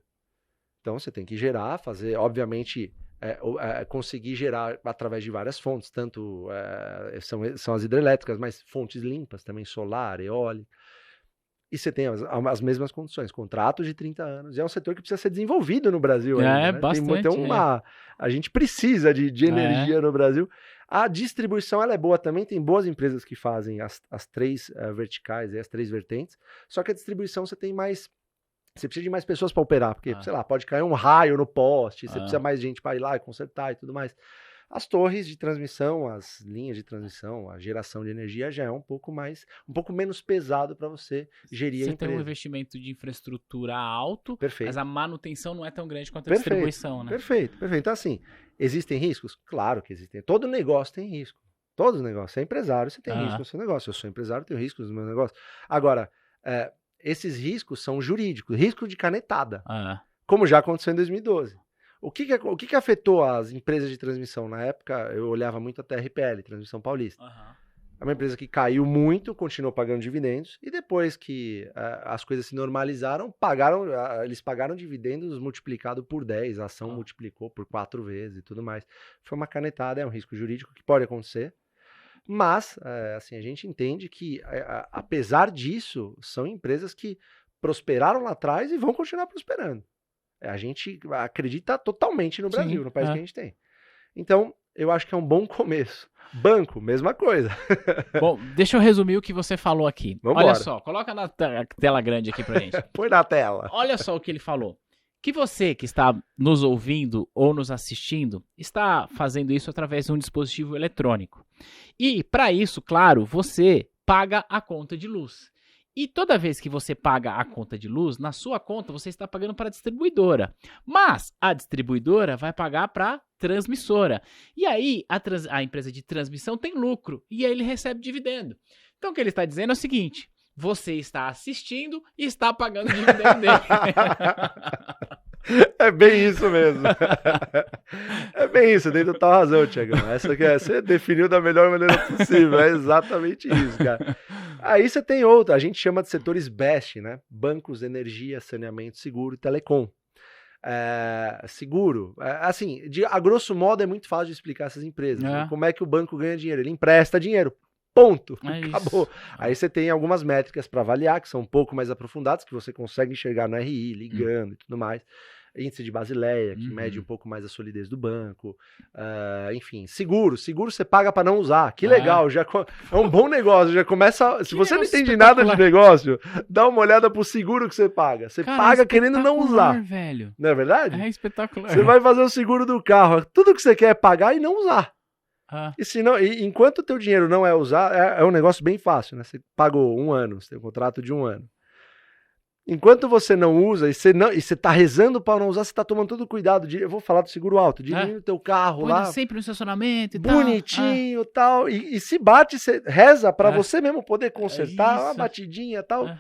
Então, você tem que gerar, fazer, obviamente, conseguir gerar através de várias fontes, tanto são as hidrelétricas, mas fontes limpas também, solar, eólica. E você tem as mesmas condições, contratos de 30 anos. E é um setor que precisa ser desenvolvido no Brasil. Ainda, né? Bastante. A gente precisa de energia no Brasil. A distribuição ela é boa também. Tem boas empresas que fazem as três verticais, as três vertentes. Só que a distribuição você tem mais... Você precisa de mais pessoas para operar. Porque, sei lá, pode cair um raio no poste. Você precisa mais gente para ir lá e consertar e tudo mais. As torres de transmissão, as linhas de transmissão, a geração de energia já é um pouco menos pesado para você gerir a empresa. Você tem um investimento de infraestrutura alto, perfeito, mas a manutenção não é tão grande quanto a distribuição, né? Perfeito. Então, assim, existem riscos? Claro que existem. Todo negócio tem risco. Todo negócio. Você é empresário, você tem risco no seu negócio. Eu sou empresário, tenho riscos no meu negócio. Agora, esses riscos são jurídicos. Risco de canetada. Como já aconteceu em 2012. O que afetou as empresas de transmissão? Na época, eu olhava muito a TRPL, Transmissão Paulista. É uma empresa que caiu muito, continuou pagando dividendos, e depois que as coisas se normalizaram, eles pagaram dividendos multiplicado por 10, a ação multiplicou por 4 vezes e tudo mais. Foi uma canetada, é um risco jurídico que pode acontecer, mas assim, a gente entende que, apesar disso, são empresas que prosperaram lá atrás e vão continuar prosperando. A gente acredita totalmente no Brasil, no país que a gente tem. Então, eu acho que é um bom começo. Banco, mesma coisa. Bom, deixa eu resumir o que você falou aqui. Vambora. Olha só, coloca na tela grande aqui pra gente. Põe na tela. Olha só o que ele falou. Que você que está nos ouvindo ou nos assistindo está fazendo isso através de um dispositivo eletrônico. E para isso, claro, você paga a conta de luz. E toda vez que você paga a conta de luz, na sua conta você está pagando para a distribuidora. Mas a distribuidora vai pagar para a transmissora. E aí a empresa de transmissão tem lucro e aí ele recebe dividendo. Então o que ele está dizendo é o seguinte: você está assistindo e está pagando o dividendo dele. É bem isso mesmo. É bem isso, tem total razão, Tiagão. Essa que você definiu da melhor maneira possível. É exatamente isso, cara. Aí você tem outra, a gente chama de setores BEST, né? Bancos, energia, saneamento, seguro e telecom. Seguro, assim, a grosso modo é muito fácil de explicar essas empresas. Né? Como é que o banco ganha dinheiro? Ele empresta dinheiro. Ponto. Acabou. Isso. Aí você tem algumas métricas para avaliar, que são um pouco mais aprofundadas, que você consegue enxergar no RI, ligando e tudo mais. Índice de Basileia, que mede um pouco mais a solidez do banco. Enfim, seguro você paga para não usar. Que legal, já é um bom negócio. Já começa. Se você não entende nada de negócio, dá uma olhada pro seguro que você paga. Você paga querendo não usar. Velho. Não é verdade? É espetacular. Você vai fazer o seguro do carro. Tudo que você quer é pagar e não usar. E se não, enquanto o teu dinheiro não é usar, é um negócio bem fácil, né? Você pagou 1 ano, você tem um contrato de 1 ano. Enquanto você não usa e você tá rezando para não usar, você tá tomando todo cuidado. Eu vou falar do seguro alto, dirigindo o teu carro põe lá. sempre no estacionamento e bonitinho e tal. E se bate, você reza para você mesmo poder consertar, uma batidinha e tal.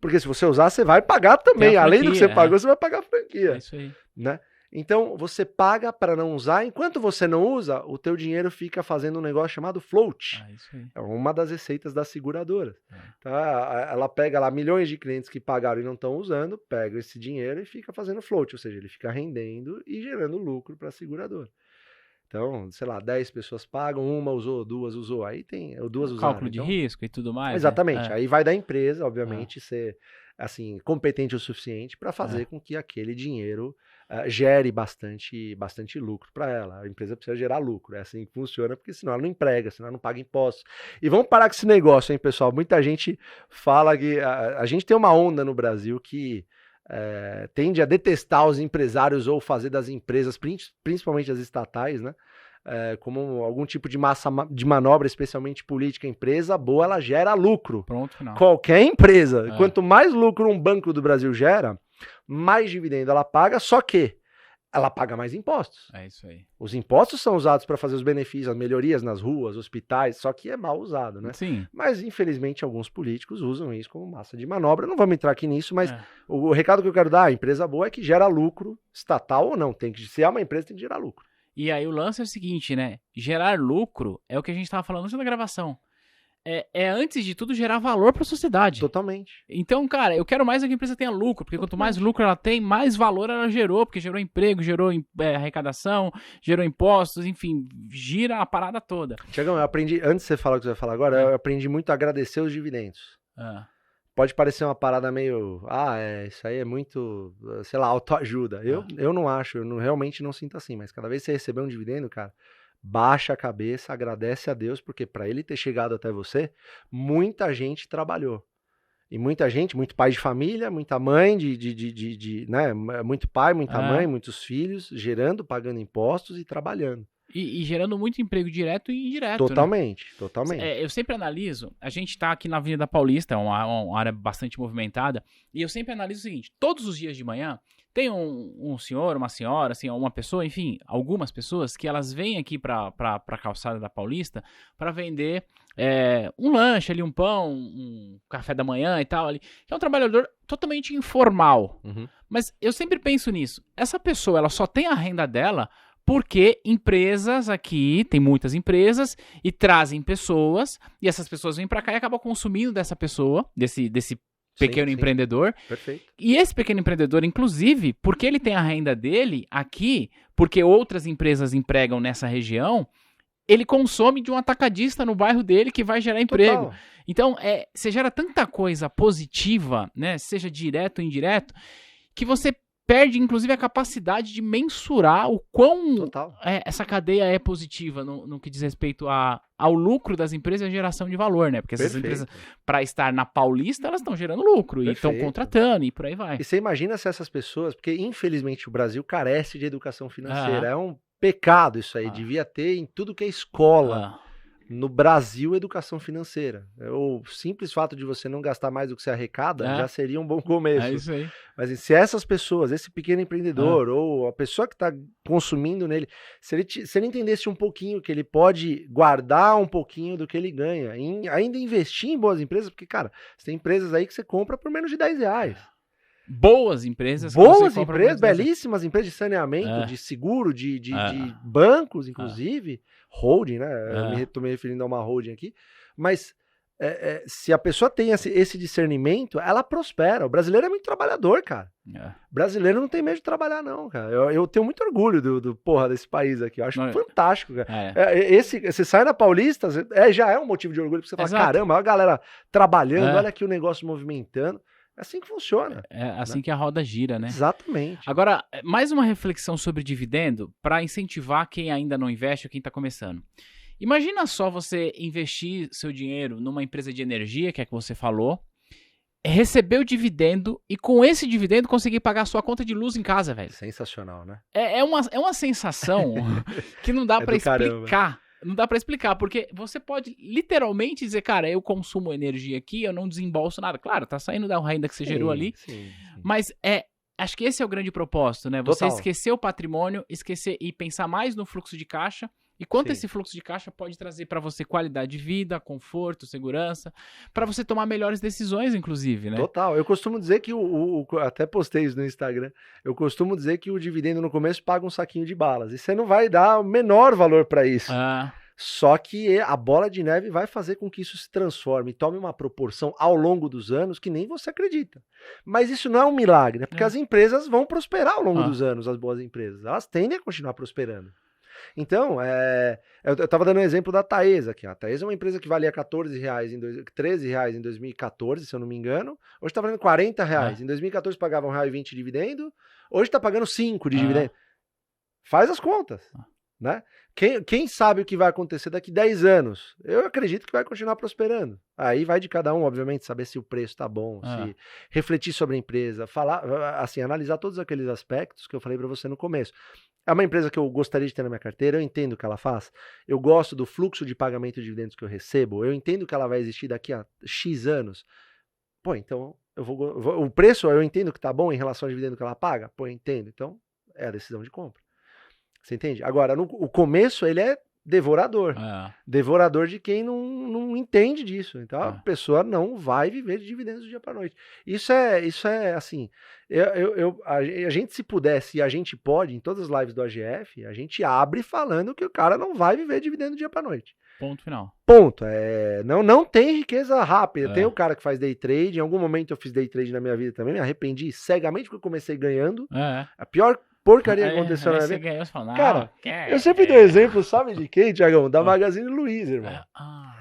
Porque se você usar, você vai pagar também. Além do que você pagou, você vai pagar a franquia. É isso aí. Né? Então, você paga para não usar. Enquanto você não usa, o teu dinheiro fica fazendo um negócio chamado float. Isso aí. É uma das receitas da seguradora. Tá? Ela pega lá milhões de clientes que pagaram e não estão usando, pega esse dinheiro e fica fazendo float. Ou seja, ele fica rendendo e gerando lucro para a seguradora. Então, sei lá, 10 pessoas pagam, 1 usou, 2 usou. Aí tem 2 usaram. Cálculo de risco e tudo mais. Exatamente. Aí vai da empresa, obviamente, ser assim, competente o suficiente para fazer com que aquele dinheiro gere bastante lucro para ela. A empresa precisa gerar lucro, é assim que funciona, porque senão ela não emprega, senão ela não paga impostos. E vamos parar com esse negócio, hein, pessoal? Muita gente fala que a gente tem uma onda no Brasil que tende a detestar os empresários ou fazer das empresas, principalmente as estatais, né? Como algum tipo de massa de manobra, especialmente política. Empresa boa, ela gera lucro. Pronto, final. Qualquer empresa. Quanto mais lucro um banco do Brasil gera, mais dividendo ela paga, só que ela paga mais impostos. É isso aí. Os impostos são usados para fazer os benefícios, as melhorias nas ruas, hospitais, só que é mal usado, né? Sim. Mas, infelizmente, alguns políticos usam isso como massa de manobra. Não vamos entrar aqui nisso, mas o recado que eu quero dar, a empresa boa é que gera lucro, estatal ou não. Se é uma empresa, tem que gerar lucro. E aí o lance é o seguinte, né? Gerar lucro é o que a gente estava falando antes da gravação. Antes de tudo, gerar valor para a sociedade. Totalmente. Então, cara, eu quero mais que a empresa tenha lucro, porque quanto mais lucro ela tem, mais valor ela gerou, porque gerou emprego, gerou arrecadação, gerou impostos, enfim, gira a parada toda. Tiagão, eu aprendi, antes de você falar o que você vai falar agora, eu aprendi muito a agradecer os dividendos. Pode parecer uma parada meio, isso aí é muito, sei lá, autoajuda. Eu não acho, realmente não sinto assim, mas cada vez que você receber um dividendo, cara, baixa a cabeça, agradece a Deus, porque para ele ter chegado até você, muita gente trabalhou. E muita gente, muito pai de família, muita mãe, né? Muito pai, muita mãe, muitos filhos, gerando, pagando impostos e trabalhando. E gerando muito emprego direto e indireto. Totalmente, né? Totalmente. Eu sempre analiso, a gente tá aqui na Avenida Paulista, uma área bastante movimentada, e eu sempre analiso o seguinte: todos os dias de manhã tem um senhor, uma senhora, assim, uma pessoa, enfim, algumas pessoas que elas vêm aqui pra calçada da Paulista para vender um lanche ali, um pão, um café da manhã e tal ali, que é um trabalhador totalmente informal. Mas eu sempre penso nisso, essa pessoa, ela só tem a renda dela porque empresas aqui, tem muitas empresas, e trazem pessoas, e essas pessoas vêm pra cá e acabam consumindo dessa pessoa, desse pequeno empreendedor. Perfeito. E esse pequeno empreendedor, inclusive, porque ele tem a renda dele aqui, porque outras empresas empregam nessa região, ele consome de um atacadista no bairro dele que vai gerar emprego. Total. Então, você gera tanta coisa positiva, né, seja direto ou indireto, que você perde, inclusive, a capacidade de mensurar o quão Total. essa cadeia é positiva no que diz respeito ao lucro das empresas e a geração de valor, né? Porque essas Perfeito. empresas, para estar na Paulista, elas estão gerando lucro e estão Perfeito. contratando e por aí vai. E você imagina se essas pessoas, porque infelizmente o Brasil carece de educação financeira, é um pecado isso aí, devia ter em tudo que é escola. No Brasil, educação financeira. O simples fato de você não gastar mais do que você arrecada já seria um bom começo. É isso aí. Mas se essas pessoas, esse pequeno empreendedor ou a pessoa que está consumindo nele, se ele entendesse um pouquinho que ele pode guardar um pouquinho do que ele ganha, ainda investir em boas empresas, porque, cara, você tem empresas aí que você compra por menos de R$10. Boas empresas. Boas empresas, belíssimas empresas de saneamento, de seguro, de bancos, inclusive. Holding, né? Eu tô me referindo a uma holding aqui. Mas se a pessoa tem esse discernimento, ela prospera. O brasileiro é muito trabalhador, cara. O brasileiro não tem medo de trabalhar, não, cara. Eu tenho muito orgulho desse país aqui. Eu acho fantástico, cara. Você sai na Paulista, já é um motivo de orgulho, porque você fala, caramba, olha a galera trabalhando, olha aqui o negócio movimentando. É assim que funciona. É assim que a roda gira, né? Exatamente. Agora, mais uma reflexão sobre dividendo para incentivar quem ainda não investe ou quem está começando. Imagina só você investir seu dinheiro numa empresa de energia, que é que você falou, receber o dividendo e com esse dividendo conseguir pagar a sua conta de luz em casa, velho. Sensacional, né? É uma sensação que não dá para explicar. Não dá pra explicar, porque você pode literalmente dizer, cara, eu consumo energia aqui, eu não desembolso nada. Claro, tá saindo da renda que você gerou ali, sim. Mas acho que esse é o grande propósito, né? Você esquecer o patrimônio, esquecer e pensar mais no fluxo de caixa. E quanto esse fluxo de caixa pode trazer pra você qualidade de vida, conforto, segurança, pra você tomar melhores decisões, inclusive, né? Total. Eu costumo dizer que até postei isso no Instagram. Eu costumo dizer que o dividendo no começo paga um saquinho de balas. E você não vai dar o menor valor pra isso. Só que a bola de neve vai fazer com que isso se transforme e tome uma proporção ao longo dos anos que nem você acredita. Mas isso não é um milagre, né? Porque as empresas vão prosperar ao longo dos anos, as boas empresas. Elas tendem a continuar prosperando. Então, eu estava dando um exemplo da Taesa aqui. A Taesa é uma empresa que valia R$13 em 2014, se eu não me engano. Hoje está valendo R$40. Em 2014 pagava R$1,20 de dividendo. Hoje está pagando R$5 de dividendo. Faz as contas, né? Quem sabe o que vai acontecer daqui 10 anos? Eu acredito que vai continuar prosperando. Aí vai de cada um, obviamente, saber se o preço está bom, se refletir sobre a empresa, falar, assim, analisar todos aqueles aspectos que eu falei para você no começo. É uma empresa que eu gostaria de ter na minha carteira, eu entendo o que ela faz, eu gosto do fluxo de pagamento de dividendos que eu recebo, eu entendo que ela vai existir daqui a X anos. Pô, então, o preço eu entendo que tá bom em relação ao dividendo que ela paga? Pô, eu entendo. Então, é a decisão de compra. Você entende? Agora, o começo, ele é devorador. Devorador de quem não entende disso. Então, a pessoa não vai viver de dividendos do dia para noite. Isso é assim, a gente, se pudesse, e a gente pode, em todas as lives do AGF, a gente abre falando que o cara não vai viver de dividendo do dia para noite. Ponto final. Ponto. Não tem riqueza rápida. Tem o cara que faz day trade. Em algum momento eu fiz day trade na minha vida também. Me arrependi cegamente porque eu comecei ganhando. A pior porcaria que aconteceu na minha vida. Ganhou, fala, cara, eu sempre dou exemplo, sabe de quem, Thiagão? Da Magazine Luiza, irmão.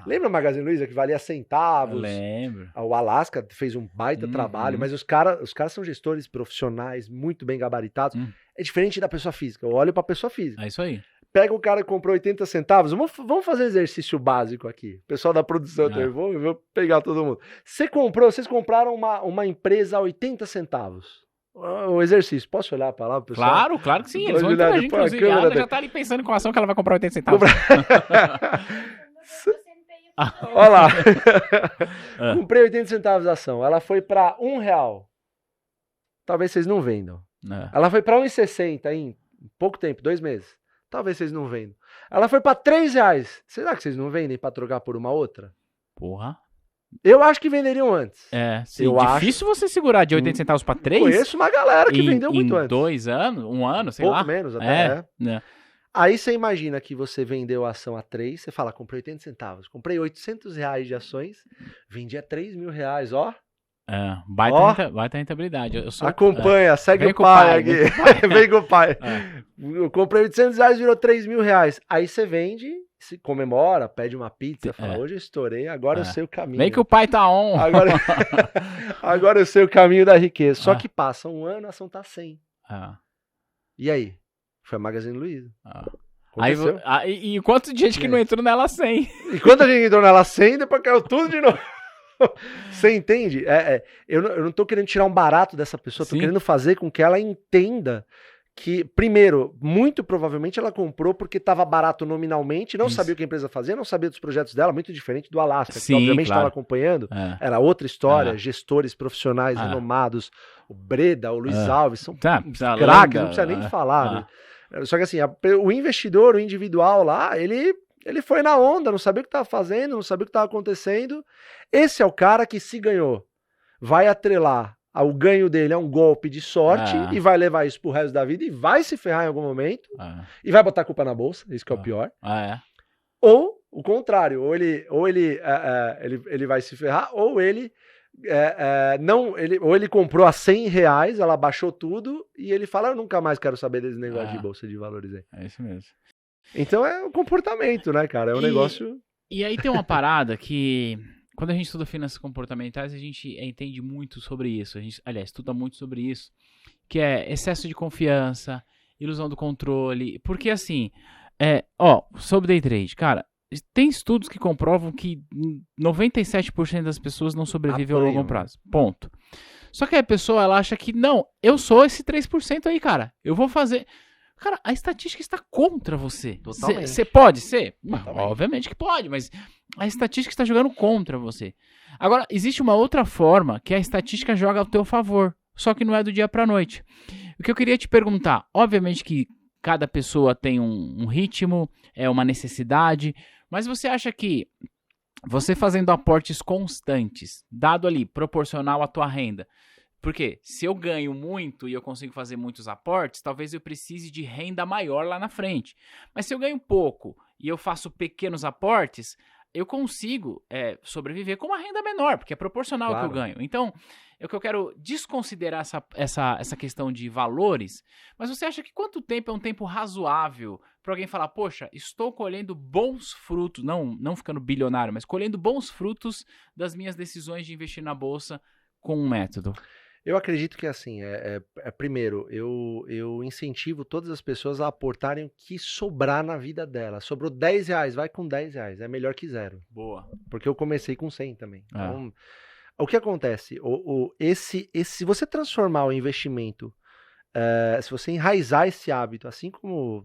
Lembra a Magazine Luiza que valia centavos? Eu lembro. O Alaska fez um baita trabalho, mas os caras são gestores profissionais, muito bem gabaritados. É diferente da pessoa física. Eu olho pra pessoa física. É isso aí. Pega um cara que comprou 80 centavos, vamos fazer exercício básico aqui. Pessoal da produção, eu vou pegar todo mundo. Vocês compraram uma empresa a 80 centavos. O exercício, posso olhar para lá, pessoal? Claro que sim. Eles vão interagir, inclusive. A Ana já tá ali pensando com a ação que ela vai comprar 80 centavos. Olha lá. Comprei 80 centavos a ação. Ela foi para R$1. Talvez vocês não vendam. Ela foi para R$1,60 em pouco tempo, 2 meses. Talvez vocês não vendam. Ela foi para R$3. Será que vocês não vendem para trocar por uma outra? Porra. Eu acho que venderiam antes. Sim. Difícil você segurar de 80 centavos para 3. Conheço uma galera que vendeu muito antes. Em 2 anos, 1 ano, sei lá. Pouco menos até. Aí você imagina que você vendeu a ação a 3, você fala, comprei 80 centavos, comprei R$800 de ações, vendi a R$3.000, ó. Baita rentabilidade. Acompanha, segue o pai aqui. Vem com o pai. Eu comprei R$800, virou R$3.000. Aí você vende, se comemora, pede uma pizza, fala, hoje eu estourei, agora eu sei o caminho. Vem que o pai tá on. Agora eu sei o caminho da riqueza. Só que passa 1 ano, a ação tá 100. E aí? Foi a Magazine Luiza. Aí, e quanto de gente que não entrou nela sem? E quanta gente entrou nela sem, depois caiu tudo de novo. Você entende? Eu não tô querendo tirar um barato dessa pessoa, tô querendo fazer com que ela entenda que, primeiro, muito provavelmente ela comprou porque estava barato nominalmente, não sabia o que a empresa fazia, não sabia dos projetos dela, muito diferente do Alasca, que obviamente estava acompanhando, era outra história, gestores profissionais renomados, o Breda, o Luiz Alves, são craques, não precisa nem falar, né? Só que assim, o investidor, o individual lá, ele foi na onda, não sabia o que estava fazendo, não sabia o que estava acontecendo. Esse é o cara que, se ganhou, vai atrelar o ganho dele a um golpe de sorte e vai levar isso pro resto da vida e vai se ferrar em algum momento e vai botar a culpa na bolsa, isso que é o pior. Ou o contrário, ou ele vai se ferrar, ou ele comprou a R$100, ela baixou tudo e ele fala, eu nunca mais quero saber desse negócio de bolsa de valores aí. É isso mesmo. Então é o comportamento, né, cara? É um negócio... E aí tem uma parada que... Quando a gente estuda finanças comportamentais, a gente entende muito sobre isso. A gente, aliás, estuda muito sobre isso. Que é excesso de confiança, ilusão do controle. Porque assim, sobre day trade, cara, tem estudos que comprovam que 97% das pessoas não sobrevivem ao longo prazo. Ponto. Só que a pessoa, ela acha que, não, eu sou esse 3% aí, cara. Eu vou fazer... Cara, a estatística está contra você. Você pode ser? Obviamente que pode, mas a estatística está jogando contra você. Agora, existe uma outra forma que a estatística joga ao teu favor, só que não é do dia para a noite. O que eu queria te perguntar, obviamente que cada pessoa tem um ritmo, uma necessidade, mas você acha que você fazendo aportes constantes, dado ali, proporcional à tua renda, porque se eu ganho muito e eu consigo fazer muitos aportes, talvez eu precise de renda maior lá na frente. Mas se eu ganho pouco e eu faço pequenos aportes, eu consigo sobreviver com uma renda menor, porque é proporcional ao que eu ganho. Então, é o que eu quero desconsiderar essa questão de valores, mas você acha que quanto tempo é um tempo razoável para alguém falar, poxa, estou colhendo bons frutos, não ficando bilionário, mas colhendo bons frutos das minhas decisões de investir na bolsa com um método? Eu acredito que, assim, primeiro, eu incentivo todas as pessoas a aportarem o que sobrar na vida dela. Sobrou R$10, vai com R$10, é melhor que zero. Boa. Porque eu comecei com 100 também. Então, o que acontece? Se você transformar o investimento, se você enraizar esse hábito, assim como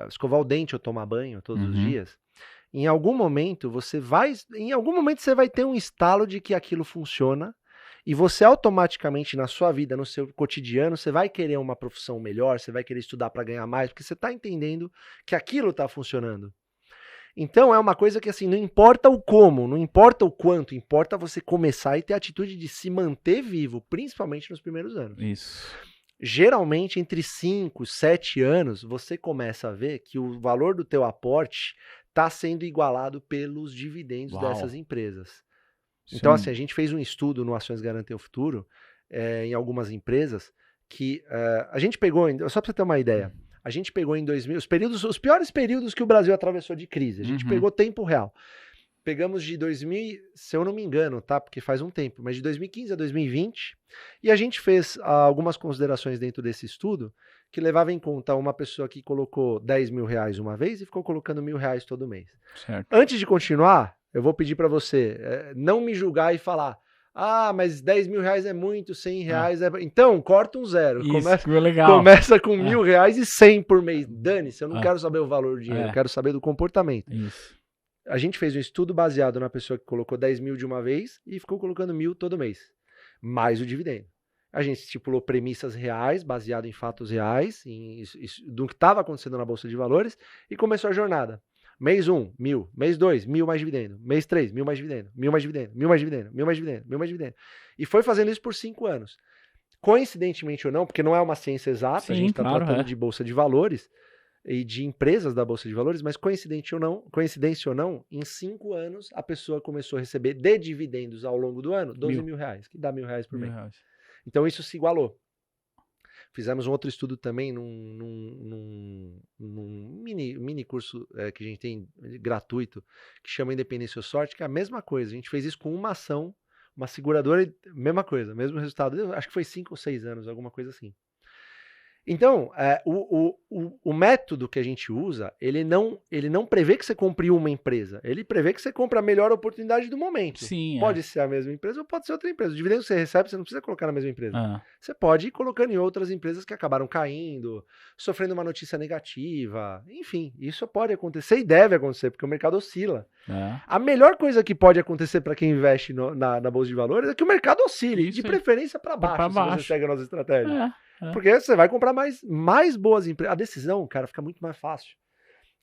escovar o dente ou tomar banho todos os dias, em algum momento você vai ter um estalo de que aquilo funciona. E você automaticamente na sua vida, no seu cotidiano, você vai querer uma profissão melhor, você vai querer estudar para ganhar mais, porque você está entendendo que aquilo está funcionando. Então é uma coisa que assim, não importa o como, não importa o quanto, importa você começar e ter a atitude de se manter vivo, principalmente nos primeiros anos. Isso. Geralmente, entre 5 e 7 anos, você começa a ver que o valor do teu aporte está sendo igualado pelos dividendos dessas empresas. Então, assim, a gente fez um estudo no Ações Garantem o Futuro, em algumas empresas, que a gente pegou, só para você ter uma ideia, a gente pegou em 2000, os piores períodos que o Brasil atravessou de crise, a gente pegou tempo real. Pegamos de 2000, se eu não me engano, tá? Porque faz um tempo, mas de 2015 a 2020, e a gente fez algumas considerações dentro desse estudo, que levava em conta uma pessoa que colocou R$10.000 uma vez e ficou colocando R$1.000 todo mês. Certo. Antes de continuar, eu vou pedir para você não me julgar e falar, mas R$10.000 é muito, R$100 é... Então, corta um zero. Isso, legal. Começa com R$1.000 e 100 por mês. Dane-se, eu não quero saber o valor do dinheiro, eu quero saber do comportamento. Isso. A gente fez um estudo baseado na pessoa que colocou 10.000 de uma vez e ficou colocando 1.000 todo mês, mais o dividendo. A gente estipulou premissas reais, baseado em fatos reais, do que estava acontecendo na Bolsa de Valores, e começou a jornada. Mês 1, 1.000. Mês 2, 1.000 mais dividendo. Mês 3, 1.000 mais dividendo. 1.000 mais dividendo. 1.000 mais dividendo. 1.000 mais dividendo. 1.000 mais dividendo. E foi fazendo isso por 5 anos. Coincidentemente ou não, porque não é uma ciência exata, sim, a gente está tratando de Bolsa de Valores e de empresas da Bolsa de Valores, mas coincidência ou não, em 5 anos a pessoa começou a receber de dividendos ao longo do ano R$12.000, que dá R$1.000 por mês. Então isso se igualou. Fizemos um outro estudo também num mini curso que a gente tem gratuito, que chama Independência ou Sorte, que é a mesma coisa. A gente fez isso com uma ação, uma seguradora, mesma coisa, mesmo resultado. Acho que foi 5 ou 6 anos, alguma coisa assim. Então, o método que a gente usa, ele não prevê que você compre uma empresa. Ele prevê que você compre a melhor oportunidade do momento. Sim, Pode ser a mesma empresa ou pode ser outra empresa. O dividendo que você recebe, você não precisa colocar na mesma empresa. Você pode ir colocando em outras empresas que acabaram caindo, sofrendo uma notícia negativa. Enfim, isso pode acontecer e deve acontecer, porque o mercado oscila. A melhor coisa que pode acontecer para quem investe na Bolsa de Valores é que o mercado oscile, de preferência para baixo, se você segue a nossa estratégia. Porque você vai comprar mais boas empresas. A decisão, cara, fica muito mais fácil.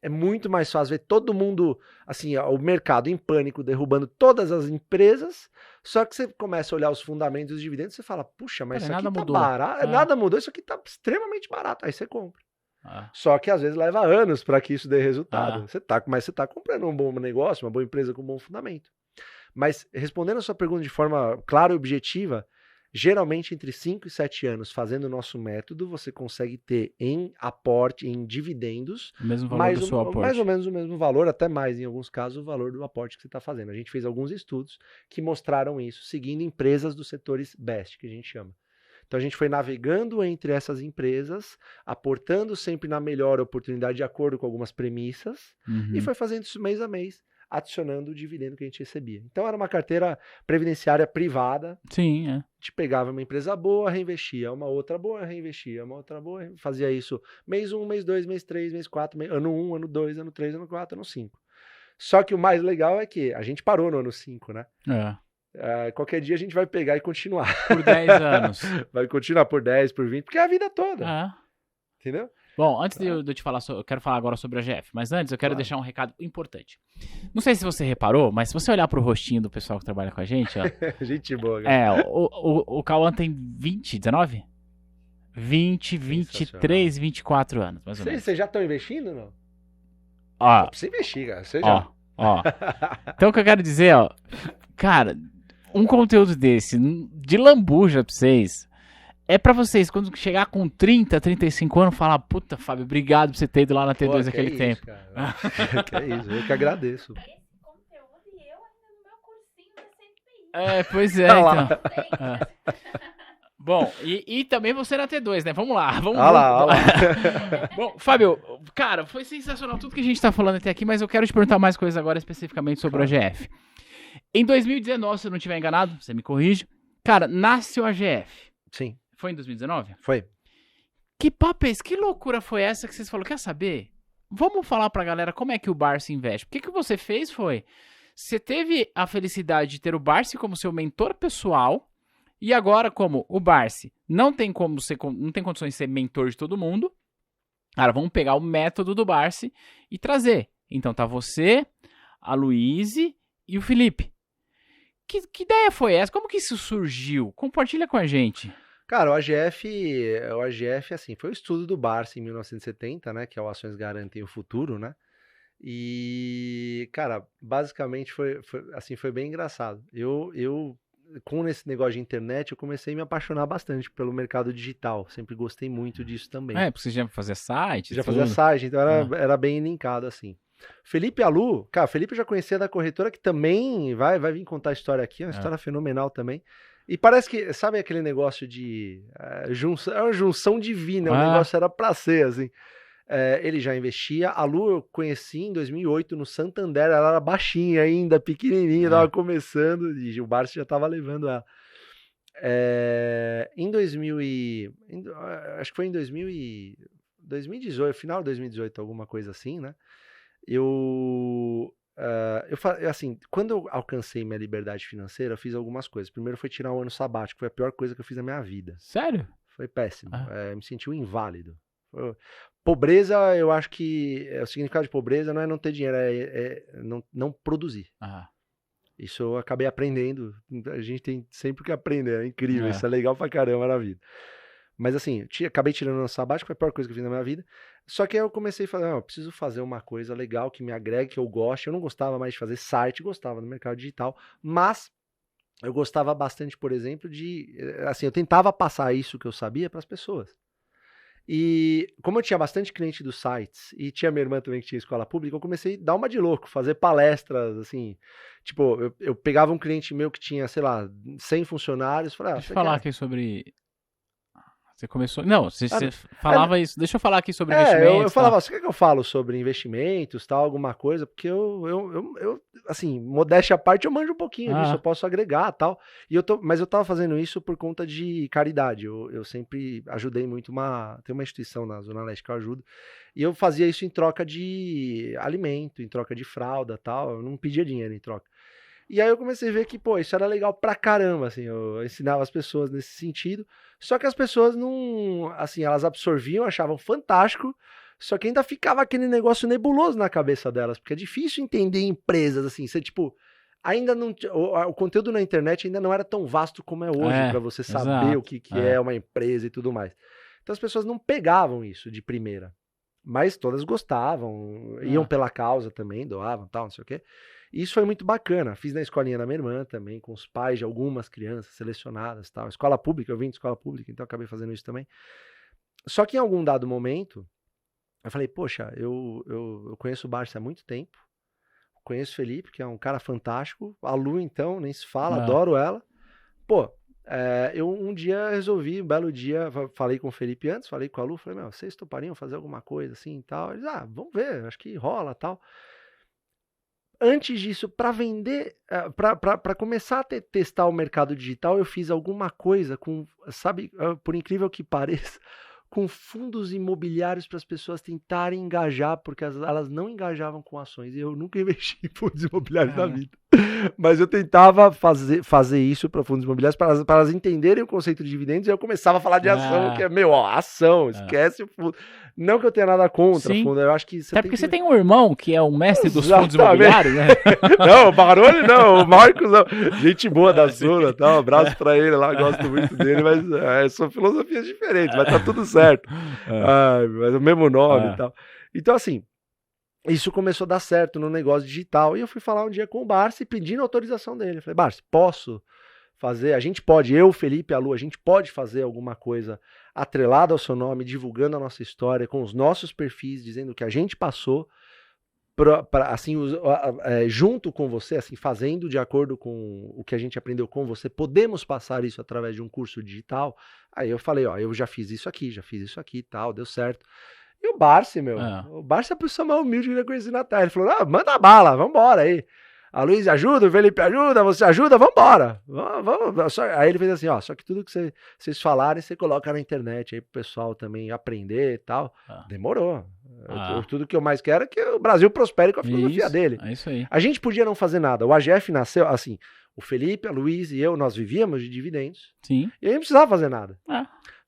É muito mais fácil ver todo mundo, assim, o mercado em pânico, derrubando todas as empresas. Só que você começa a olhar os fundamentos dos dividendos e você fala, puxa, mas isso aqui tá barato. Nada mudou, isso aqui tá extremamente barato. Aí você compra. Só que às vezes leva anos para que isso dê resultado. Mas você tá comprando um bom negócio, uma boa empresa com um bom fundamento. Mas respondendo a sua pergunta de forma clara e objetiva, geralmente entre 5 e 7 anos fazendo o nosso método, você consegue ter em aporte, em dividendos, o mesmo valor do seu aporte. Mais ou menos o mesmo valor, até mais em alguns casos, o valor do aporte que você está fazendo. A gente fez alguns estudos que mostraram isso, seguindo empresas dos setores BEST, que a gente chama. Então a gente foi navegando entre essas empresas, aportando sempre na melhor oportunidade de acordo com algumas premissas, e foi fazendo isso mês a mês, adicionando o dividendo que a gente recebia. Então era uma carteira previdenciária privada. Sim, A gente pegava uma empresa boa, reinvestia, uma outra boa, reinvestia, uma outra boa, fazia isso mês 1, mês 2, mês 3, mês 4, ano 1, ano 2, ano 3, ano 4, ano 5. Só que o mais legal é que a gente parou no ano 5, né? Qualquer dia a gente vai pegar e continuar. Por 10 anos. Vai continuar por 10, por 20, porque é a vida toda. Entendeu? Bom, antes de eu te falar, eu quero falar agora sobre a GF, mas antes eu quero deixar um recado importante. Não sei se você reparou, mas se você olhar pro rostinho do pessoal que trabalha com a gente, ó. Gente boa, cara. O Cauã tem 19? 20, 23, 24 anos, mais ou menos. Vocês já estão investindo ou não? Ó. Pra você investir, cara. Você já. Ó. Então o que eu quero dizer, ó. Cara, um conteúdo desse, de lambuja pra vocês. É pra vocês, quando chegar com 30, 35 anos, falar, puta, Fábio, obrigado por você ter ido lá na T2 naquele tempo. Que é isso, eu que agradeço. Esse conteúdo e eu ainda no meu cursinho da CNPI. Pois é, então. Bom, e também você na T2, né? Vamos lá. Vamos lá. Bom, Fábio, cara, foi sensacional tudo que a gente tá falando até aqui, mas eu quero te perguntar mais coisas agora especificamente sobre o AGF. Em 2019, se eu não estiver enganado, você me corrige, cara, nasce o AGF. Sim. Foi em 2019? Foi. Que papo é esse? Que loucura foi essa que vocês falaram? Quer saber? Vamos falar pra galera como é que o Barsi investe. Porque o que você fez foi... Você teve a felicidade de ter o Barsi como seu mentor pessoal. E agora, como o Barsi não tem condições de ser mentor de todo mundo. Cara, vamos pegar o método do Barsi e trazer. Então tá você, a Luíse e o Felipe. Que ideia foi essa? Como que isso surgiu? Compartilha com a gente. Cara, o AGF, assim, foi o estudo do Barsi em 1970, né, que é o Ações Garantem o Futuro, né, e, cara, basicamente foi bem engraçado. Eu, com esse negócio de internet, eu comecei a me apaixonar bastante pelo mercado digital, sempre gostei muito disso também. Porque você já fazia site? Já fazia site, então era bem linkado, assim. Felipe e a Lu, cara, Felipe eu já conhecia da corretora, que também vai vir contar a história aqui, é uma história fenomenal também. E parece que, sabe aquele negócio de é uma junção divina, o negócio era pra ser, assim. Ele já investia, a Lu eu conheci em 2008 no Santander, ela era baixinha ainda, pequenininha, tava começando, e o Barsi já tava levando ela. Acho que foi em 2018, final de 2018, alguma coisa assim, né? Assim, quando eu alcancei minha liberdade financeira, eu fiz algumas coisas. Primeiro foi tirar um ano sabático, foi a pior coisa que eu fiz na minha vida. Sério? Foi péssimo. Me senti um inválido. Pobreza, eu acho que o significado de pobreza não é não ter dinheiro, é não produzir. Isso eu acabei aprendendo. A gente tem sempre que aprender, é incrível, isso é legal pra caramba na vida. Mas assim, acabei tirando o ano sabático, foi a pior coisa que eu fiz na minha vida. Só que aí eu comecei a falar, eu preciso fazer uma coisa legal que me agregue, que eu goste. Eu não gostava mais de fazer site, gostava do mercado digital, mas eu gostava bastante, por exemplo, assim, eu tentava passar isso que eu sabia para as pessoas. E como eu tinha bastante cliente dos sites, e tinha minha irmã também que tinha escola pública, eu comecei a dar uma de louco, fazer palestras, assim, tipo, eu pegava um cliente meu que tinha, sei lá, 100 funcionários, falei, deixa eu falar aqui sobre... Você começou... Não, você falava isso. Deixa eu falar aqui sobre investimentos. Eu falava, você quer que eu falo sobre investimentos, tal, alguma coisa? Porque eu assim, modéstia à parte, eu manjo um pouquinho disso, eu posso agregar, tal. Mas eu tava fazendo isso por conta de caridade. Eu sempre ajudei muito tem uma instituição na Zona Leste que eu ajudo, e eu fazia isso em troca de alimento, em troca de fralda, tal. Eu não pedia dinheiro em troca. E aí eu comecei a ver que, pô, isso era legal pra caramba, assim, eu ensinava as pessoas nesse sentido, só que as pessoas não, assim, elas absorviam, achavam fantástico, só que ainda ficava aquele negócio nebuloso na cabeça delas, porque é difícil entender empresas, assim, você, tipo, ainda não, o conteúdo na internet ainda não era tão vasto como é hoje, pra você saber o que é uma empresa e tudo mais. Então as pessoas não pegavam isso de primeira, mas todas gostavam, iam pela causa também, doavam, tal, não sei o quê. E isso foi muito bacana. Fiz na escolinha da minha irmã também, com os pais de algumas crianças selecionadas, tal. Escola pública, eu vim de escola pública, então acabei fazendo isso também. Só que em algum dado momento, eu falei, poxa, eu conheço o Barça há muito tempo, conheço o Felipe, que é um cara fantástico, a Lu, então, nem se fala, adoro ela. Pô, eu um dia resolvi, um belo dia, falei com o Felipe antes, falei com a Lu, falei, vocês topariam fazer alguma coisa assim e tal? Eles, vamos ver, acho que rola, tal. Antes disso, para vender, para começar a testar o mercado digital, eu fiz alguma coisa com, sabe, por incrível que pareça, com fundos imobiliários para as pessoas tentarem engajar, porque elas não engajavam com ações. E eu nunca investi em fundos imobiliários na vida. Mas eu tentava fazer isso para fundos imobiliários, para elas entenderem o conceito de dividendos, e eu começava a falar de ação, que é, ação, esquece o fundo. Não que eu tenha nada contra fundo, eu acho que... Você tem um irmão que é um mestre dos fundos imobiliários, né? Não, o Baroni não, o Marcos não. Gente boa da Zona, tá? Um abraço pra ele lá, gosto muito dele, mas são filosofias diferentes, mas tá tudo certo. Mas o mesmo nome e tal. Então, assim, isso começou a dar certo no negócio digital, e eu fui falar um dia com o Barça e pedindo autorização dele. Eu falei, Barça, posso fazer? A gente pode, eu, Felipe e a Lu, a gente pode fazer alguma coisa atrelada ao seu nome, divulgando a nossa história, com os nossos perfis, dizendo o que a gente passou, assim, junto com você, assim, fazendo de acordo com o que a gente aprendeu com você, podemos passar isso através de um curso digital? Aí eu falei, eu já fiz isso aqui e tal, deu certo. E o Barça, o Barça é a pessoa mais humilde que eu conheci na Terra. Ele falou, manda bala, vambora aí. A Luiz ajuda, o Felipe ajuda, você ajuda, vambora. Vamos. Aí ele fez assim, só que tudo que vocês falarem, você coloca na internet aí pro pessoal também aprender e tal. Demorou. Tudo que eu mais quero é que o Brasil prospere com a filosofia dele. É isso aí. A gente podia não fazer nada. O AGF nasceu, assim, o Felipe, a Luiz e eu, nós vivíamos de dividendos. Sim. E aí não precisava fazer nada.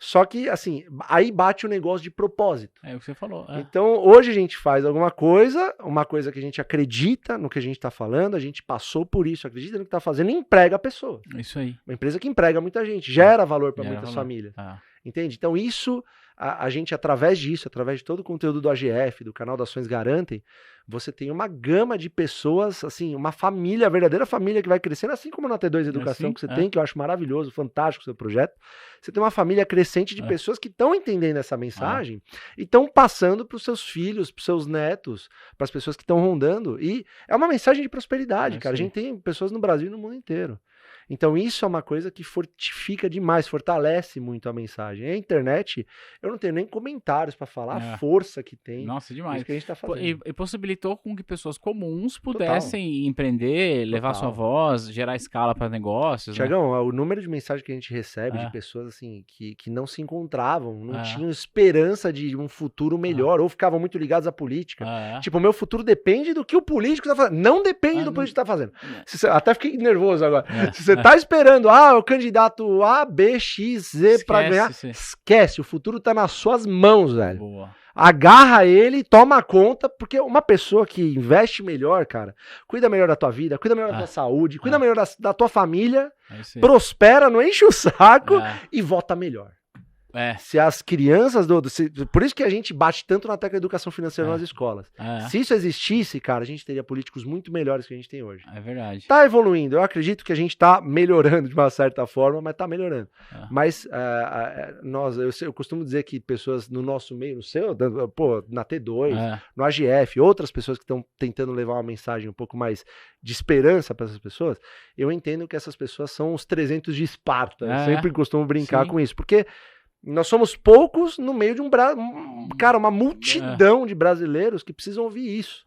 Só que, assim, aí bate o negócio de propósito. É o que você falou. Então, hoje a gente faz uma coisa que a gente acredita no que a gente está falando, a gente passou por isso, acredita no que está fazendo e emprega a pessoa. Isso aí. Uma empresa que emprega muita gente, gera valor para muitas famílias. Entende? Então, isso, a gente, através disso, através de todo o conteúdo do AGF, do canal da Ações Garantem, você tem uma gama de pessoas, assim, uma família, a verdadeira família que vai crescendo, assim como na T2 Educação, que você tem, que eu acho maravilhoso, fantástico o seu projeto. Você tem uma família crescente de pessoas que estão entendendo essa mensagem e estão passando para os seus filhos, para os seus netos, para as pessoas que estão rondando. E é uma mensagem de prosperidade, cara. A gente tem pessoas no Brasil e no mundo inteiro. Então isso é uma coisa que fortifica demais, fortalece muito a mensagem. A internet, eu não tenho nem comentários para falar a força que tem. Nossa, demais. Isso que a gente tá fazendo. E possibilitou com que pessoas comuns pudessem empreender, levar sua voz, gerar escala para negócios. Tiagão, o número de mensagens que a gente recebe de pessoas assim que não se encontravam, não tinham esperança de um futuro melhor, ou ficavam muito ligados à política. Tipo, o meu futuro depende do que o político está fazendo. Não depende do político que está fazendo. Até fiquei nervoso agora. Se você tá esperando, o candidato A, B, X, Z pra ganhar, esquece, o futuro tá nas suas mãos, velho. Boa. Agarra ele, toma conta, porque uma pessoa que investe melhor, cara, cuida melhor da tua vida, cuida melhor da tua saúde, cuida melhor da tua família, prospera, não enche o saco e vota melhor. Se as crianças por isso que a gente bate tanto na tecla da educação financeira nas escolas. Se isso existisse, cara, a gente teria políticos muito melhores que a gente tem hoje. É verdade. Tá evoluindo. Eu acredito que a gente tá melhorando de uma certa forma, mas tá melhorando. Mas eu costumo dizer que pessoas no nosso meio, no seu, na T2, no AGF, outras pessoas que estão tentando levar uma mensagem um pouco mais de esperança para essas pessoas, eu entendo que essas pessoas são os 300 de Esparta. Eu sempre costumo brincar com isso, porque Nós somos poucos no meio de cara, uma multidão de brasileiros que precisam ouvir isso.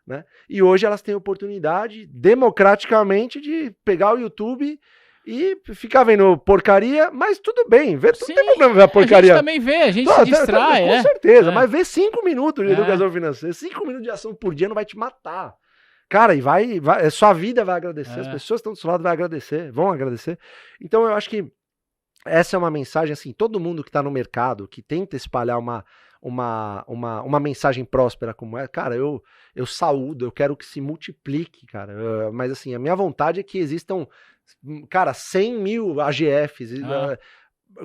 Né? E hoje elas têm a oportunidade, democraticamente, de pegar o YouTube e ficar vendo porcaria, mas tudo bem, não tem problema ver a porcaria. A gente também vê, a gente se distrai. Com certeza, mas vê 5 minutos de educação financeira, 5 minutos de ação por dia não vai te matar. Cara, e sua vida vai agradecer, as pessoas que estão do seu lado vão agradecer. Então eu acho que essa é uma mensagem, assim, todo mundo que está no mercado, que tenta espalhar uma mensagem próspera como é, cara, eu saúdo, eu quero que se multiplique, cara, mas assim, a minha vontade é que existam, cara, 100 mil AGFs,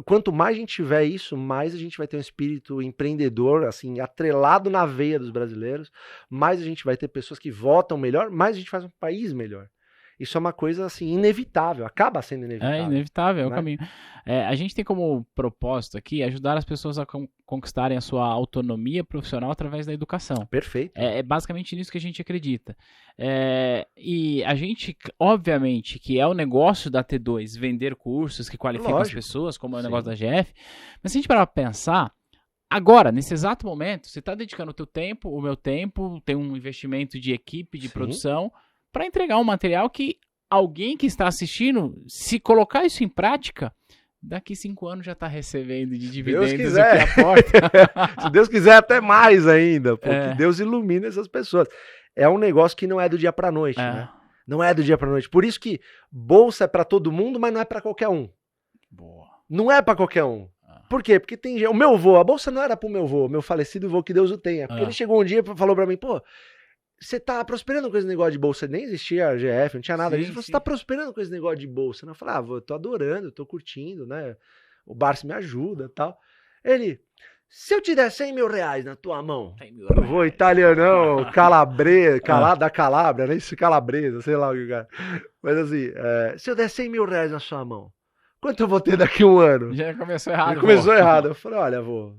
quanto mais a gente tiver isso, mais a gente vai ter um espírito empreendedor, assim, atrelado na veia dos brasileiros, mais a gente vai ter pessoas que votam melhor, mais a gente faz um país melhor. Isso é uma coisa, assim, inevitável, acaba sendo inevitável. É inevitável, é o né? caminho. A gente tem como propósito aqui ajudar as pessoas a conquistarem a sua autonomia profissional através da educação. Perfeito. É basicamente nisso que a gente acredita. E a gente, obviamente, que é o negócio da T2, vender cursos que qualificam as pessoas, como é o negócio da GF, mas se a gente parar para pensar, agora, nesse exato momento, você está dedicando o teu tempo, o meu tempo, tem um investimento de equipe, de produção, para entregar um material que alguém que está assistindo, se colocar isso em prática, daqui 5 anos já está recebendo de dividendos aqui à porta. Se Deus quiser, até mais ainda, porque Deus ilumina essas pessoas. É um negócio que não é do dia para noite, né? Não é do dia para noite. Por isso que bolsa é para todo mundo, mas não é para qualquer um. Boa. Não é para qualquer um. Por quê? Porque tem gente... O meu avô, a bolsa não era pro meu avô, meu falecido avô, que Deus o tenha. Porque ele chegou um dia e falou para mim, pô, você tá prosperando com esse negócio de bolsa, nem existia a GF, não tinha nada disso, você tá prosperando com esse negócio de bolsa, né? Eu falei, eu tô adorando, eu tô curtindo, né? O Barça me ajuda e tal. Ele, se eu te der 100 mil reais na tua mão, eu vou italianão, da Calabria, nem se calabresa, sei lá o que, cara. Mas assim, se eu der 100 mil reais na sua mão, quanto eu vou ter daqui a um ano? Já começou errado. Errado. Eu falei, olha, vô,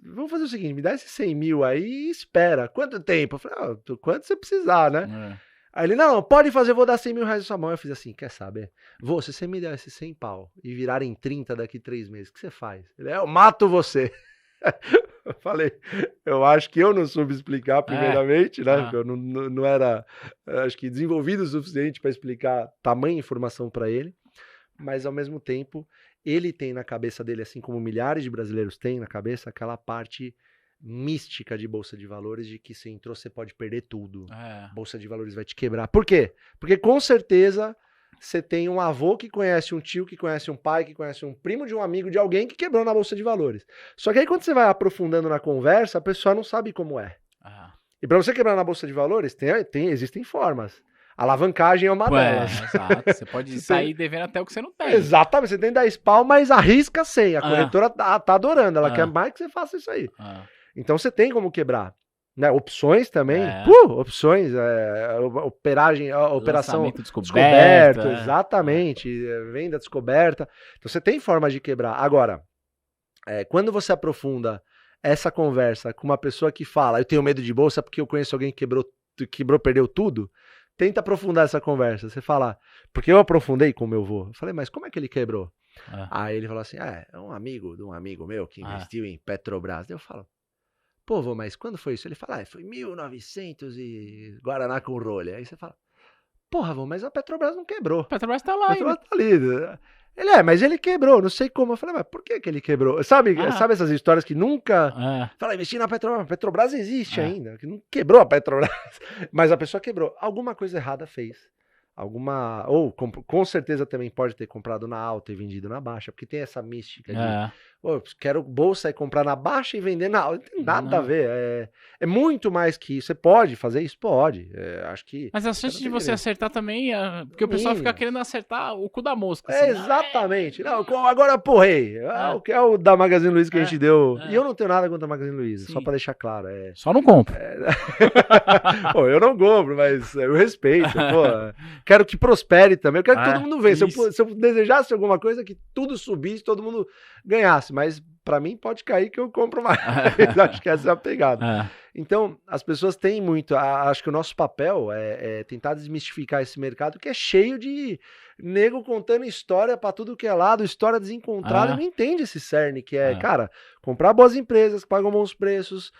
vamos fazer o seguinte, me dá esses 100 mil aí e espera. Quanto tempo? Eu falei, quanto você precisar, né? Aí ele, não, pode fazer, eu vou dar 100 mil reais na sua mão. Eu fiz assim, quer saber? Vô, se você me der esses 100 pau e virarem 30 daqui 3 meses, o que você faz? Ele, eu mato você. Eu falei, eu acho que eu não soube explicar primeiramente, né? Porque eu não era, acho que desenvolvido o suficiente para explicar tamanha informação para ele. Mas, ao mesmo tempo, ele tem na cabeça dele, assim como milhares de brasileiros têm na cabeça, aquela parte mística de Bolsa de Valores, de que se entrou, você pode perder tudo. Bolsa de Valores vai te quebrar. Por quê? Porque, com certeza, você tem um avô que conhece um tio, que conhece um pai, que conhece um primo de um amigo de alguém que quebrou na Bolsa de Valores. Só que aí, quando você vai aprofundando na conversa, a pessoa não sabe como é. E para você quebrar na Bolsa de Valores, existem formas. Alavancagem é uma delas. Exato. Você pode sair devendo até o que você não tem. Exatamente. Você tem 10 pau, mas arrisca 100. A corretora tá adorando. Ela quer mais que você faça isso aí. Então você tem como quebrar. Né? Opções também. Opções. Operação descoberta. Exatamente. Venda descoberta. Então você tem forma de quebrar. Agora, quando você aprofunda essa conversa com uma pessoa que fala, eu tenho medo de bolsa porque eu conheço alguém que quebrou, perdeu tudo. Tenta aprofundar essa conversa. Você fala, porque eu aprofundei com o meu avô. Eu falei, mas como é que ele quebrou? Aí ele falou assim, é um amigo de um amigo meu que investiu em Petrobras. Daí eu falo, pô, vô, mas quando foi isso? Ele fala, foi 1900 e Guaraná com rolha. Aí você fala, porra, vô, mas a Petrobras não quebrou. A Petrobras tá lá. A Petrobras tá ali. Ele mas ele quebrou, não sei como. Eu falei, mas por que ele quebrou? Sabe essas histórias que nunca... Fala, investir na Petrobras. A Petrobras existe ainda, que não quebrou a Petrobras. Mas a pessoa quebrou. Alguma coisa errada fez. Ou com certeza também pode ter comprado na alta e vendido na baixa, porque tem essa mística de quero bolsa e comprar na baixa e vender na alta. Não tem nada a ver. É muito mais que isso. Você pode fazer isso? Pode. Acho que... Mas a chance de você acertar também, porque o pessoal fica querendo acertar o cu da mosca. Assim, exatamente. Não, agora porrei. É o da Magazine Luiza que a gente deu. E eu não tenho nada contra a Magazine Luiza, só pra deixar claro. Só não compro. Pô, eu não compro, mas eu respeito. Quero que prospere também. Eu quero que todo mundo venha. Se eu desejasse alguma coisa, que tudo subisse, todo mundo ganhasse. Mas pra mim pode cair que eu compro mais. Acho que essa é a pegada. Então, as pessoas têm muito... acho que o nosso papel é tentar desmistificar esse mercado que é cheio de nego contando história pra tudo que é lado, história desencontrada, e não entende esse cerne, que cara, comprar boas empresas que pagam bons preços,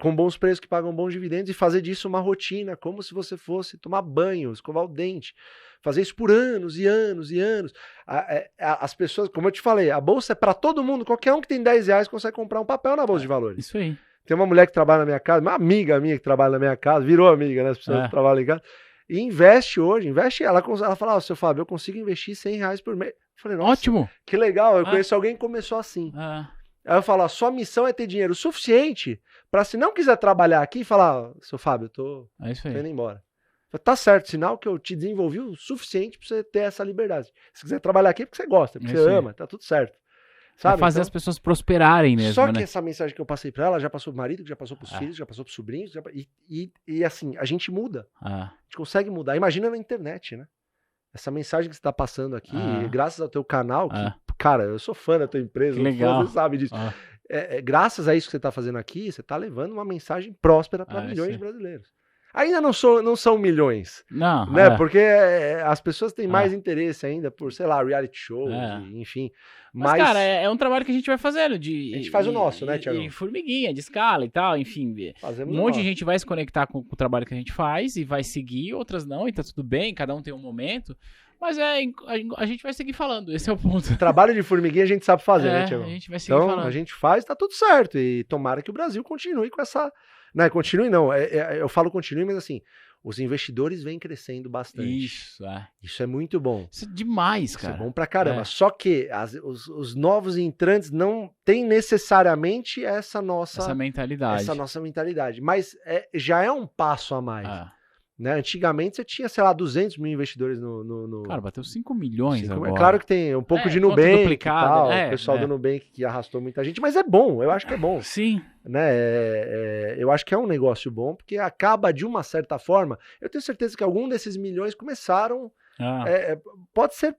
com bons preços que pagam bons dividendos e fazer disso uma rotina, como se você fosse tomar banho, escovar o dente. Fazer isso por anos e anos e anos. As pessoas, como eu te falei, a bolsa é pra todo mundo, qualquer um que tem R$10 consegue comprar um papel na bolsa de valores. Isso aí. Tem uma mulher que trabalha na minha casa, uma amiga minha que trabalha na minha casa, virou amiga, né? As pessoas que trabalham em casa. E investe hoje, ela fala, seu Fábio, eu consigo investir R$100 por mês. Eu falei, nossa, ótimo. Que legal, eu conheço alguém que começou assim. Aí eu falo, a sua missão é ter dinheiro suficiente pra, se não quiser trabalhar aqui, falar, seu Fábio, eu tô indo embora. Eu falei, tá certo, sinal que eu te desenvolvi o suficiente pra você ter essa liberdade. Se quiser trabalhar aqui é porque você gosta, porque você ama, tá tudo certo. Sabe? Fazer as pessoas prosperarem mesmo, só que essa mensagem que eu passei pra ela já passou pro marido, já passou pros filhos, já passou pros sobrinhos, e assim, a gente muda. A gente consegue mudar. Imagina na internet, né? Essa mensagem que você tá passando aqui, graças ao teu canal, que, cara, eu sou fã da tua empresa, você sabe disso. Graças a isso que você tá fazendo aqui, você tá levando uma mensagem próspera pra milhões de brasileiros. Ainda não são milhões, né? Porque as pessoas têm mais interesse ainda por, sei lá, reality shows, enfim. Mas, cara, é um trabalho que a gente vai fazendo. A gente faz o nosso, né, Thiago? De formiguinha, de escala e tal, enfim. Fazemos um monte de gente vai se conectar com o trabalho que a gente faz e vai seguir, outras não, e tá tudo bem, cada um tem um momento. Mas a gente vai seguir falando, esse é o ponto. Trabalho de formiguinha a gente sabe fazer, né, Thiago? A gente vai seguir falando. A gente faz, tá tudo certo. E tomara que o Brasil continue com essa... Não, continue não, eu falo continue, mas assim, os investidores vêm crescendo bastante. Isso é muito bom. Isso é demais, cara. Isso é bom pra caramba. Só que os novos entrantes não têm necessariamente essa mentalidade. Essa nossa mentalidade. Mas já é um passo a mais. Né? Antigamente você tinha, sei lá, 200 mil investidores no... Cara, bateu 5 milhões agora. É claro que tem um pouco de Nubank e tal, o pessoal do Nubank que arrastou muita gente, mas é bom, eu acho que é bom. Sim. Né? Eu acho que é um negócio bom, porque acaba de uma certa forma, eu tenho certeza que algum desses milhões começaram...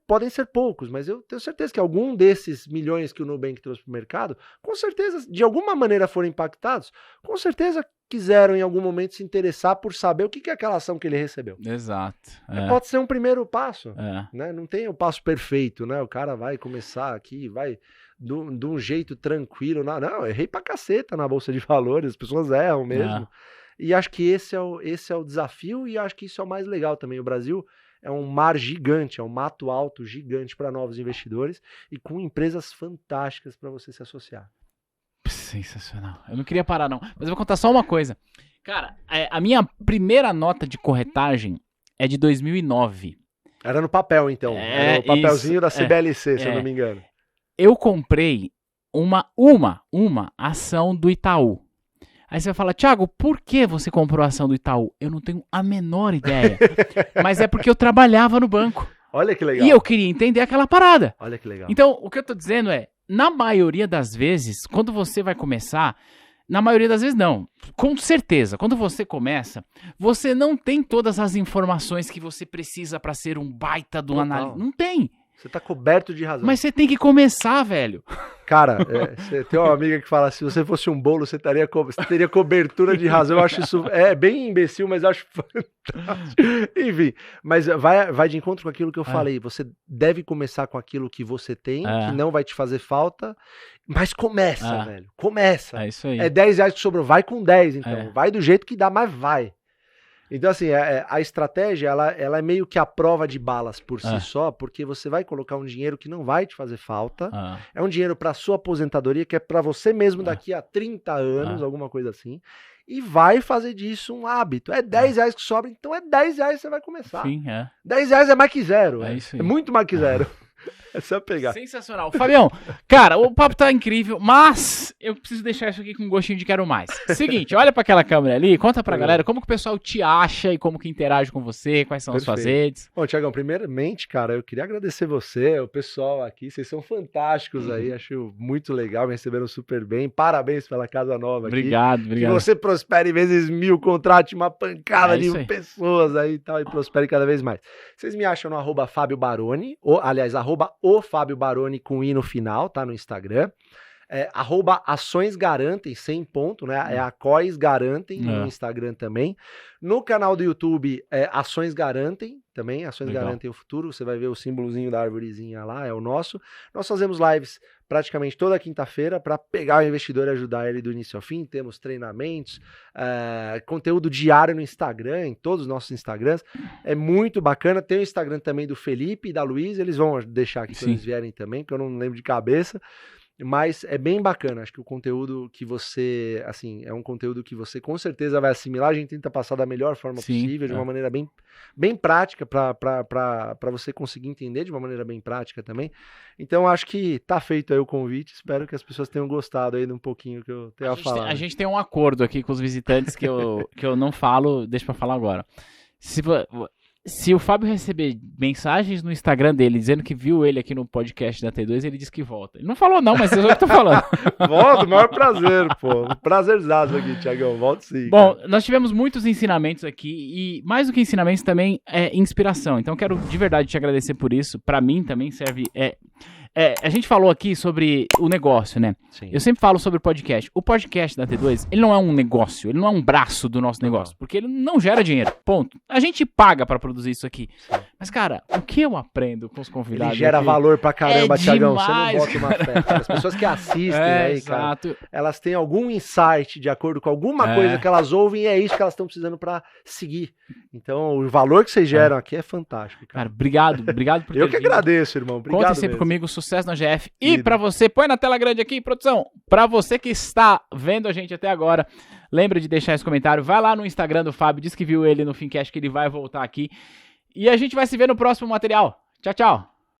podem ser poucos, mas eu tenho certeza que algum desses milhões que o Nubank trouxe para o mercado, com certeza, de alguma maneira foram impactados, com certeza quiseram em algum momento se interessar por saber o que é aquela ação que ele recebeu. Exato. Pode ser um primeiro passo, né? Não tem o passo perfeito, né? O cara vai começar aqui, vai de um jeito tranquilo. Não, eu errei pra caceta na Bolsa de Valores, as pessoas erram mesmo. E acho que esse é o desafio e acho que isso é o mais legal também. O Brasil é um mar gigante, é um mato alto gigante para novos investidores e com empresas fantásticas para você se associar. Sensacional. Eu não queria parar, não. Mas eu vou contar só uma coisa. Cara, a minha primeira nota de corretagem é de 2009. Era no papel, então. Era o papelzinho da CBLC, se eu não me engano. Eu comprei uma ação do Itaú. Aí você vai falar, Thiago, por que você comprou a ação do Itaú? Eu não tenho a menor ideia. Mas é porque eu trabalhava no banco. Olha que legal. E eu queria entender aquela parada. Olha que legal. Então, o que eu tô dizendo é, na maioria das vezes, quando você vai começar, na maioria das vezes não, com certeza, quando você começa, você não tem todas as informações que você precisa para ser um baita do analista. Não tem. Você tá coberto de razão. Mas você tem que começar, velho. Cara, você tem uma amiga que fala, se você fosse um bolo, você teria cobertura de razão. Eu acho isso bem imbecil, mas acho fantástico. Enfim, mas vai de encontro com aquilo que eu falei. Você deve começar com aquilo que você tem, que não vai te fazer falta, mas começa, velho. Começa. É isso aí. É R$10 que sobrou, vai com 10, então. Vai do jeito que dá, mas vai. Então, assim, a estratégia, ela é meio que a prova de balas por si só, porque você vai colocar um dinheiro que não vai te fazer falta, é um dinheiro para sua aposentadoria, que é para você mesmo daqui a 30 anos, alguma coisa assim, e vai fazer disso um hábito. É R$10 que sobra, então é R$10 que você vai começar. Sim, R$10 é mais que zero, isso aí. É muito mais que zero. É só pegar. Sensacional. Fabião, cara, o papo tá incrível, mas eu preciso deixar isso aqui com um gostinho de quero mais. Seguinte, olha pra aquela câmera ali, conta pra galera como que o pessoal te acha e como que interage com você, quais são as suas redes. Bom, Thiagão, primeiramente, cara, eu queria agradecer você, o pessoal aqui, vocês são fantásticos aí, acho muito legal, me receberam super bem, parabéns pela casa nova aqui. Obrigado. Que você prospere vezes 1000, contrate uma pancada de pessoas aí e tal, e prospere cada vez mais. Vocês me acham no @Fábio Baroni, aliás, @o Fábio Baroni com i no final, tá? No Instagram. @ações garantem, sem ponto, né? É a Cois Garantem no Instagram também. No canal do YouTube, Ações Garantem também, Ações Legal. Garantem o Futuro. Você vai ver o símbolozinho da arvorezinha lá, é o nosso. Nós fazemos lives praticamente toda quinta-feira para pegar o investidor e ajudar ele do início ao fim. Temos treinamentos, conteúdo diário no Instagram, em todos os nossos Instagrams. É muito bacana. Tem o Instagram também do Felipe e da Luísa, eles vão deixar aqui quando eles vierem também, que eu não lembro de cabeça. Mas é bem bacana, acho que o conteúdo que você, assim, é um conteúdo que você com certeza vai assimilar, a gente tenta passar da melhor forma possível, de uma maneira bem prática, para você conseguir entender de uma maneira bem prática também. Então acho que tá feito aí o convite, espero que as pessoas tenham gostado aí de um pouquinho que eu tenho a falar. A gente tem um acordo aqui com os visitantes que eu não falo, deixa pra falar agora. Se o Fábio receber mensagens no Instagram dele dizendo que viu ele aqui no podcast da T2, ele diz que volta. Ele não falou não, mas eu já tô falando. Volto, o maior prazer, pô. Prazerzaço aqui, Thiagão. Volto sim. Bom, nós tivemos muitos ensinamentos aqui e mais do que ensinamentos também é inspiração. Então quero de verdade te agradecer por isso. Pra mim também serve... a gente falou aqui sobre o negócio, né? Sim. Eu sempre falo sobre o podcast. O podcast da T2, ele não é um negócio, ele não é um braço do nosso negócio, porque ele não gera dinheiro, ponto. A gente paga pra produzir isso aqui. Sim. Mas, cara, o que eu aprendo com os convidados ele gera aqui valor pra caramba, Thiagão. Você não demais, bota uma fé. As pessoas que assistem aí, exato. cara, elas têm algum insight de acordo com alguma coisa que elas ouvem e é isso que elas estão precisando pra seguir. Então, o valor que vocês geram aqui é fantástico, cara. Cara, obrigado por ter Eu que vindo. agradeço, irmão. Obrigado Contem sempre mesmo. comigo, sucesso na GF. E pra você, põe na tela grande aqui, produção, pra você que está vendo a gente até agora, lembra de deixar esse comentário, vai lá no Instagram do Fábio, diz que viu ele no Fincast, que ele vai voltar aqui. E a gente vai se ver no próximo material. Tchau, tchau.